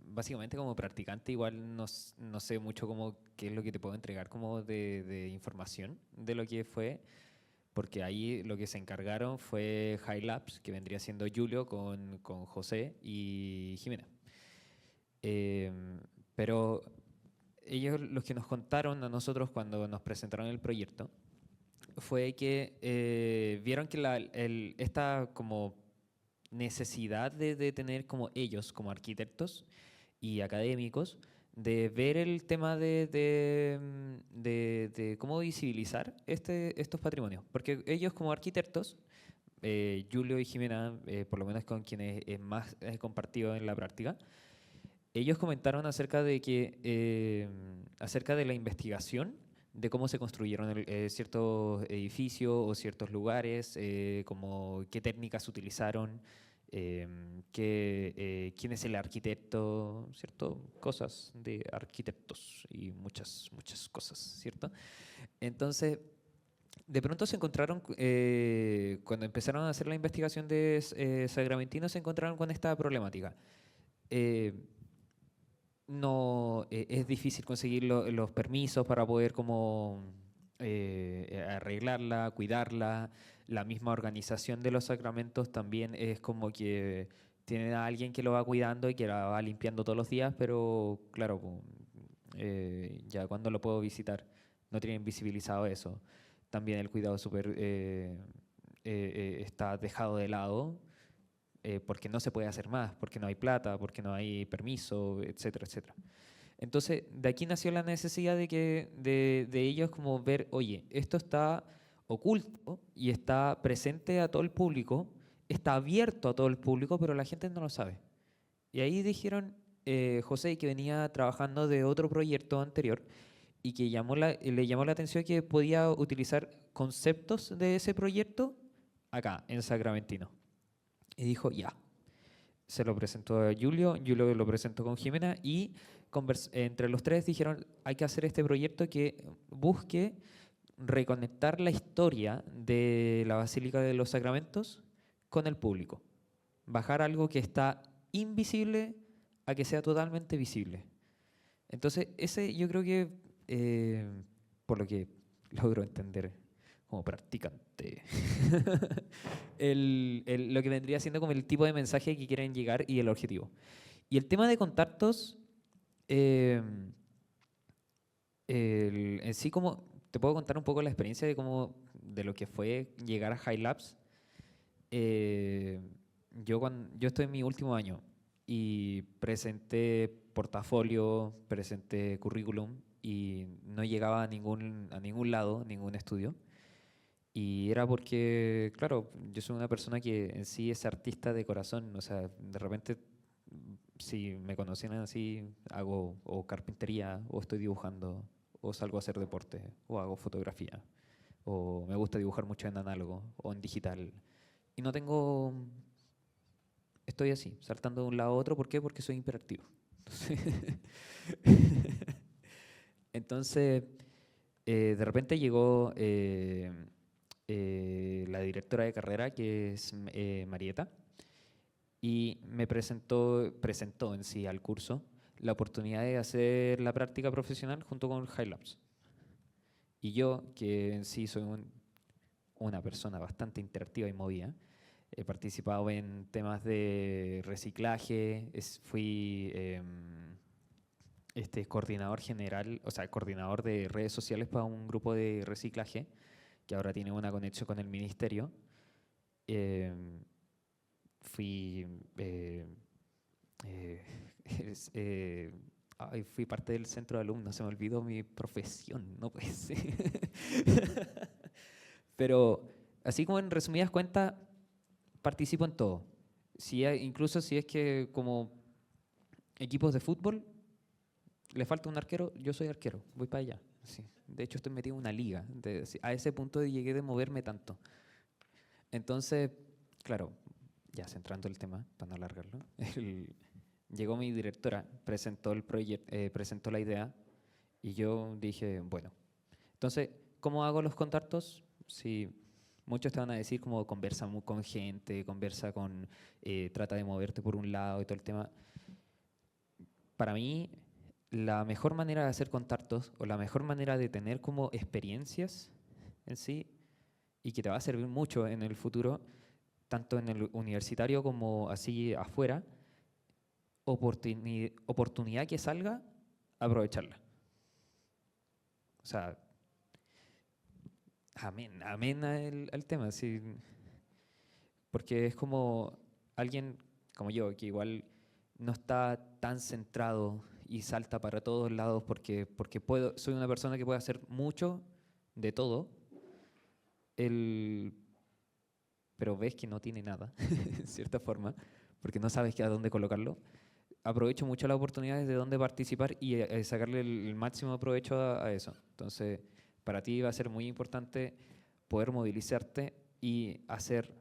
básicamente como practicante igual no sé mucho como qué es lo que te puedo entregar como de información de lo que fue, porque ahí lo que se encargaron fue High Labs, que vendría siendo Julio con José y Jimena. Pero ellos los que nos contaron a nosotros cuando nos presentaron el proyecto fue que vieron que esta como necesidad de tener como ellos, como arquitectos y académicos, de ver el tema de cómo visibilizar estos patrimonios. Porque ellos como arquitectos, Julio y Jimena, por lo menos con quienes más he compartido en la práctica, ellos comentaron acerca acerca de la investigación de cómo se construyeron ciertos edificios o ciertos lugares, como qué técnicas utilizaron, quién es el arquitecto, ¿cierto? Cosas de arquitectos y muchas cosas, ¿cierto? Entonces, de pronto se encontraron, cuando empezaron a hacer la investigación de Sagramentinos, se encontraron con esta problemática. No es difícil conseguir los permisos para poder como arreglarla, cuidarla. La misma organización de los sacramentos también es como que tienen a alguien que lo va cuidando y que la va limpiando todos los días, pero claro, ya cuando lo puedo visitar no tienen visibilizado eso. También el cuidado está dejado de lado, porque no se puede hacer más, porque no hay plata, porque no hay permiso, etcétera, etcétera. Entonces, de aquí nació la necesidad de ellos como ver, oye, esto está oculto y está presente a todo el público, está abierto a todo el público, pero la gente no lo sabe. Y ahí dijeron, José, que venía trabajando de otro proyecto anterior y que le llamó la atención que podía utilizar conceptos de ese proyecto acá, en Sacramentino. Y dijo, ya. Se lo presentó a Julio lo presentó con Jimena y entre los tres dijeron, hay que hacer este proyecto que busque reconectar la historia de la Basílica de los Sacramentos con el público. Bajar algo que está invisible a que sea totalmente visible. Entonces, ese yo creo que, por lo que logro entender como practicante, lo que vendría siendo como el tipo de mensaje que quieren llegar y el objetivo. Y el tema de contactos, en sí como, te puedo contar un poco la experiencia de lo que fue llegar a High Labs. Yo estoy en mi último año y presenté portafolio, presenté currículum y no llegaba a ningún lado, ningún estudio. Y era porque, claro, yo soy una persona que en sí es artista de corazón, o sea, de repente, si me conocieran así, hago o carpintería, o estoy dibujando, o salgo a hacer deporte, o hago fotografía, o me gusta dibujar mucho en análogo o en digital. Y no tengo estoy así, saltando de un lado a otro. ¿Por qué? Porque soy hiperactivo. Entonces, de repente llegó la directora de carrera, que es Marieta, y me presentó en sí al curso la oportunidad de hacer la práctica profesional junto con Highlabs. Y yo, que en sí soy una persona bastante interactiva y movida, he participado en temas de reciclaje, fui coordinador general, o sea, coordinador de redes sociales para un grupo de reciclaje que ahora tiene una conexión con el ministerio. Fui parte del centro de alumnos, se me olvidó mi profesión, no puede ser. Pero así como en resumidas cuentas, participo en todo. Incluso si es que como equipos de fútbol le falta un arquero, yo soy arquero, voy para allá. Sí. De hecho, estoy metido en una liga. A ese punto llegué de moverme tanto. Entonces, claro, ya centrando el tema, para no alargarlo, llegó mi directora, presentó el proyecto, presentó la idea, y yo dije, bueno, entonces, ¿cómo hago los contactos? Si muchos te van a decir como conversa con gente, trata de moverte por un lado y todo el tema. Para mí, la mejor manera de hacer contactos o la mejor manera de tener como experiencias en sí, y que te va a servir mucho en el futuro, tanto en el universitario como así afuera, oportunidad que salga, aprovecharla. O sea, amén al tema, sí. Porque es como alguien como yo, que igual no está tan centrado y salta para todos lados porque soy una persona que puede hacer mucho de todo, pero ves que no tiene nada, en cierta forma, porque no sabes a dónde colocarlo. Aprovecho mucho las oportunidades de dónde participar y sacarle el máximo provecho a eso. Entonces, para ti va a ser muy importante poder movilizarte y hacer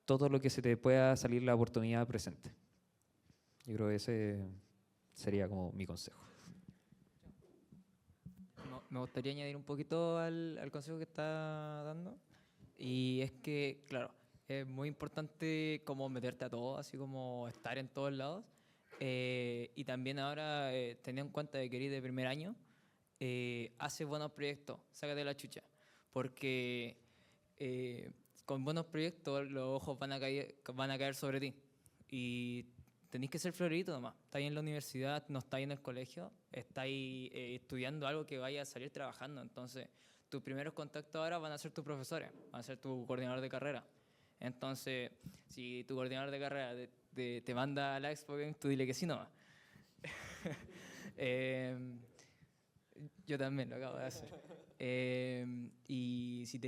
todo lo que se te pueda salir la oportunidad presente. Yo creo que ese sería como mi consejo. Me gustaría añadir un poquito al consejo que está dando. Y es que, claro, es muy importante como meterte a todo, así como estar en todos lados. Y también ahora, teniendo en cuenta de que eres de primer año, hace buenos proyectos, sácate la chucha. Porque con buenos proyectos los ojos van a caer sobre ti. Y tenés que ser florito nomás. Estáis en la universidad, no estáis en el colegio, estáis estudiando algo que vaya a salir trabajando. Entonces, tus primeros contactos ahora van a ser tus profesores, van a ser tu coordinador de carrera. Entonces, si tu coordinador de carrera te manda a la Expo Games, tú dile que sí nomás. Yo también lo acabo de hacer. Y si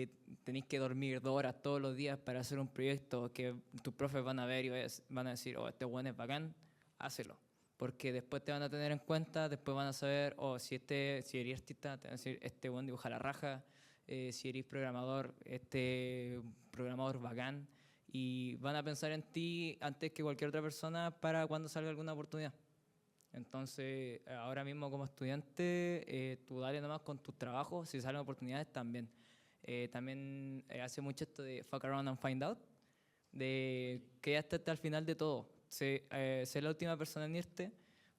tenéis que dormir 2 horas todos los días para hacer un proyecto que tus profes van a ver y van a decir, oh, este bueno es bacán, hácelo. Porque después te van a tener en cuenta, después van a saber, si eres artista, te van a decir, este buen dibuja la raja, si eres programador, este programador bacán, y van a pensar en ti antes que cualquier otra persona para cuando salga alguna oportunidad. Entonces, ahora mismo como estudiante, tú dale nomás con tus trabajos, si salen oportunidades también. También hace mucho esto de fuck around and find out, de que ya hasta al final de todo. Ser la última persona en irte,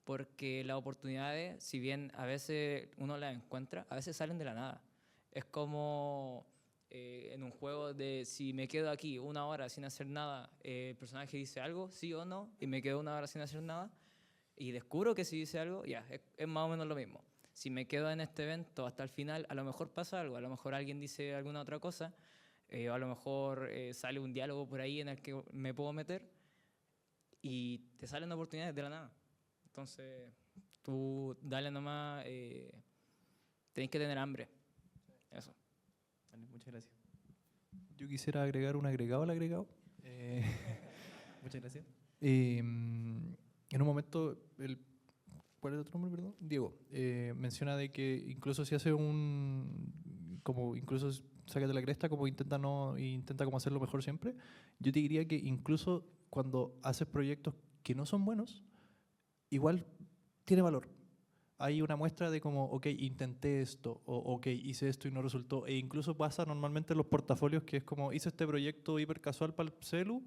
porque las oportunidades, si bien a veces uno las encuentra, a veces salen de la nada. Es como en un juego de si me quedo aquí 1 hora sin hacer nada, el personaje dice algo, sí o no, y me quedo 1 hora sin hacer nada, y descubro que si dice algo, ya, es más o menos lo mismo. Si me quedo en este evento hasta el final, a lo mejor pasa algo, a lo mejor alguien dice alguna otra cosa, o a lo mejor sale un diálogo por ahí en el que me puedo meter, y te salen oportunidades de la nada. Entonces, tú dale nomás, tenés que tener hambre. Eso. Vale, muchas gracias. Yo quisiera agregar un agregado al agregado. Muchas gracias. En un momento, ¿cuál es otro nombre, perdón? Diego, menciona de que incluso si hace incluso sácate la cresta, como intenta como hacerlo mejor siempre. Yo te diría que incluso cuando haces proyectos que no son buenos, igual tiene valor. Hay una muestra de como, ok, intenté esto, o ok, hice esto y no resultó. E incluso pasa normalmente en los portafolios que es como, hice este proyecto hiper casual para el celu,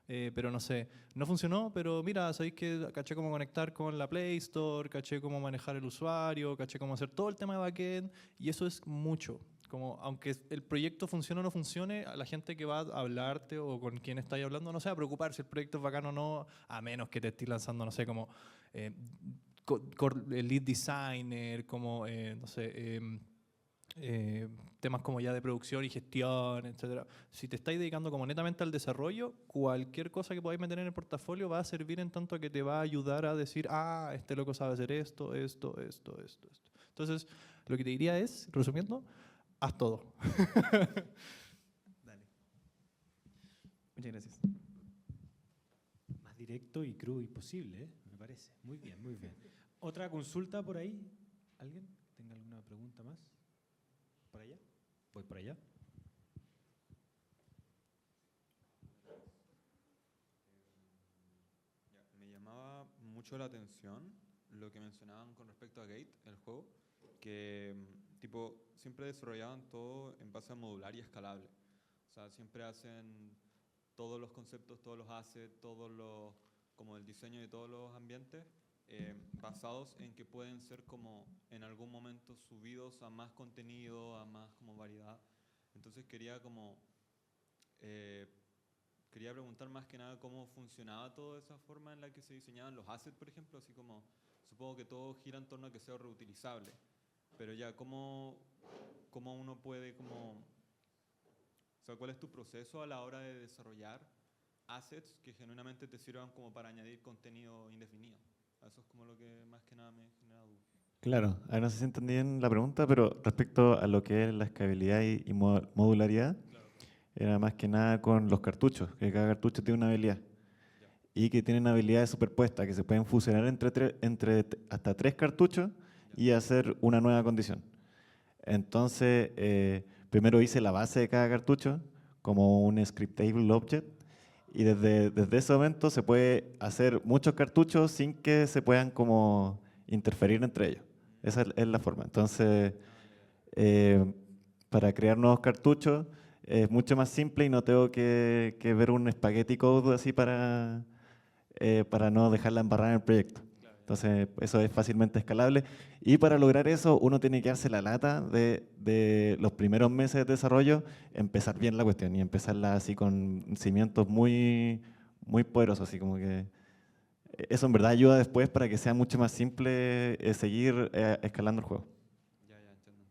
pero no sé, no funcionó, pero mira, sabéis que caché cómo conectar con la Play Store, caché cómo manejar el usuario, caché cómo hacer todo el tema de backend, y eso es mucho. Como, aunque el proyecto funcione o no funcione, a la gente que va a hablarte o con quien estáis hablando no se va a preocupar si el proyecto es bacano o no, a menos que te estés lanzando, no sé, como el lead designer, como, no sé, temas como ya de producción y gestión, etcétera. Si te estáis dedicando como netamente al desarrollo, cualquier cosa que podáis meter en el portafolio va a servir en tanto que te va a ayudar a decir, ah, este loco sabe hacer esto. Entonces, lo que te diría es, resumiendo, haz todo. Dale. Muchas gracias. Más directo y crudo y posible, me parece. Muy bien, muy bien. ¿Otra consulta por ahí? ¿Alguien tenga alguna pregunta más? ¿Por allá? Voy por allá. Me llamaba mucho la atención lo que mencionaban con respecto a Gate, el juego, que tipo siempre desarrollaban todo en base a modular y escalable. O sea, siempre hacen todos los conceptos, todos los assets, como el diseño de todos los ambientes, basados en que pueden ser como en algún momento subidos a más contenido, a más como variedad. Entonces quería preguntar más que nada cómo funcionaba toda esa forma en la que se diseñaban los assets, por ejemplo, así como supongo que todo gira en torno a que sea reutilizable, pero ya cómo uno puede o sea, ¿cuál es tu proceso a la hora de desarrollar assets que genuinamente te sirvan como para añadir contenido indefinido? Eso es como lo que más que nada me genera duda. Claro, a ver, no sé si entendí bien la pregunta, pero respecto a lo que es la escalabilidad y modularidad, Claro. era más que nada con los cartuchos, que cada cartucho tiene una habilidad Ya. y que tienen habilidades superpuestas, que se pueden fusionar entre hasta 3 cartuchos y hacer una nueva condición. Entonces, primero hice la base de cada cartucho como un scriptable object y desde ese momento se puede hacer muchos cartuchos sin que se puedan como interferir entre ellos. Esa es la forma. Entonces, para crear nuevos cartuchos es mucho más simple y no tengo que ver un spaghetti code así para no dejarla embarrada en el proyecto. Entonces, eso es fácilmente escalable. Y para lograr eso, uno tiene que darse la lata de los primeros meses de desarrollo, empezar bien la cuestión y empezarla así con cimientos muy, muy poderosos. Así como que eso en verdad ayuda después para que sea mucho más simple seguir escalando el juego. Ya, entiendo.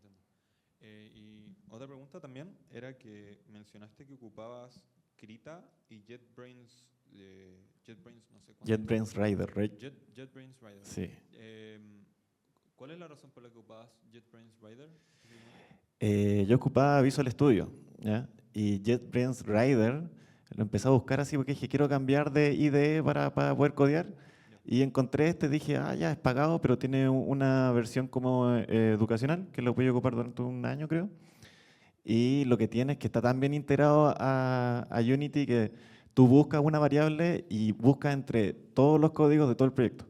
Y otra pregunta también era que mencionaste que ocupabas Krita y JetBrains, no sé cuánto. JetBrains Rider, ¿right? JetBrains Rider. Sí. ¿Cuál es la razón por la que ocupabas JetBrains Rider? Yo ocupaba Visual Studio, ¿ya? Y JetBrains Rider lo empecé a buscar así porque dije, quiero cambiar de IDE para poder codear. Y encontré dije, ya es pagado, pero tiene una versión como educacional, que lo voy a ocupar durante un año, creo. Y lo que tiene es que está tan bien integrado a Unity que tú buscas una variable y buscas entre todos los códigos de todo el proyecto.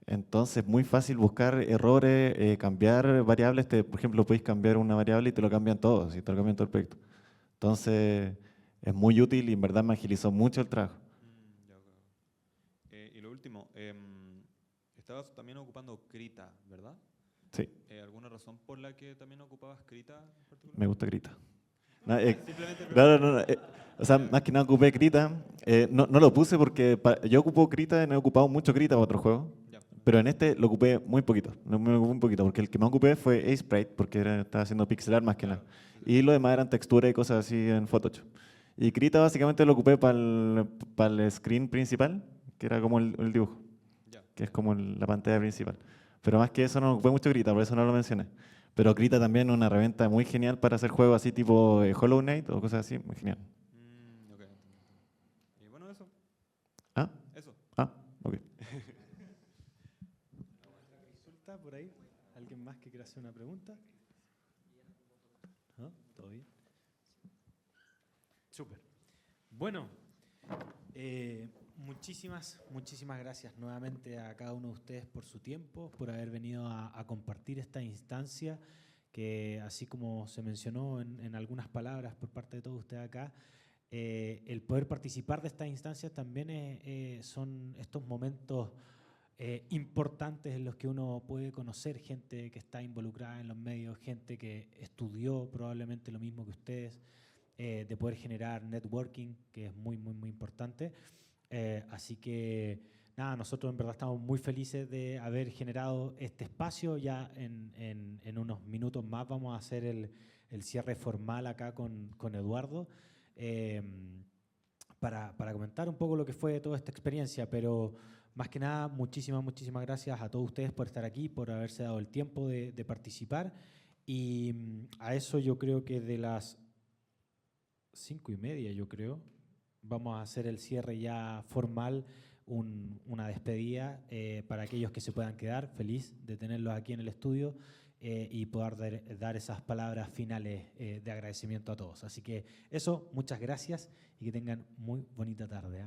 Entonces es muy fácil buscar errores, cambiar variables. Por ejemplo, podéis cambiar una variable y te lo cambian todo, te lo cambian todo el proyecto. Entonces es muy útil y en verdad me agilizó mucho el trabajo. Y lo último, estabas también ocupando Krita, ¿verdad? Sí. ¿Alguna razón por la que también ocupabas Krita en particular? Me gusta Krita. No, o sea, más que nada ocupé Krita. No lo puse porque yo ocupo Krita y no he ocupado mucho Krita para otros juegos. Pero en este lo ocupé muy poquito. Me ocupé un poquito porque el que más ocupé fue Sprite porque estaba haciendo pixel art más que nada. Y lo demás eran texturas y cosas así en Photoshop. Y Krita básicamente lo ocupé para el screen principal, que era como el dibujo, que es como la pantalla principal. Pero más que eso no ocupé mucho Krita, por eso no lo mencioné. Pero Krita también es una herramienta muy genial para hacer juegos así tipo Hollow Knight o cosas así, muy genial. Y bueno, eso. ¿Ah? Eso. Ah, ok. ¿Consulta por ahí? ¿Alguien más que quiera hacer una pregunta? ¿No? ¿Todo bien? Súper. Bueno, Muchísimas gracias nuevamente a cada uno de ustedes por su tiempo, por haber venido a compartir esta instancia que, así como se mencionó en algunas palabras por parte de todos ustedes acá, el poder participar de estas instancias también son estos momentos importantes en los que uno puede conocer gente que está involucrada en los medios, gente que estudió probablemente lo mismo que ustedes, de poder generar networking, que es muy importante. Así que nada, nosotros en verdad estamos muy felices de haber generado este espacio. Ya en unos minutos más vamos a hacer el cierre formal acá con Eduardo, para comentar un poco lo que fue toda esta experiencia, pero más que nada, muchísimas gracias a todos ustedes por estar aquí, por haberse dado el tiempo de participar, y a eso yo creo que de las 5:30, yo creo, vamos a hacer el cierre ya formal, una despedida para aquellos que se puedan quedar. Feliz de tenerlos aquí en el estudio y poder dar esas palabras finales de agradecimiento a todos. Así que eso, muchas gracias y que tengan muy bonita tarde.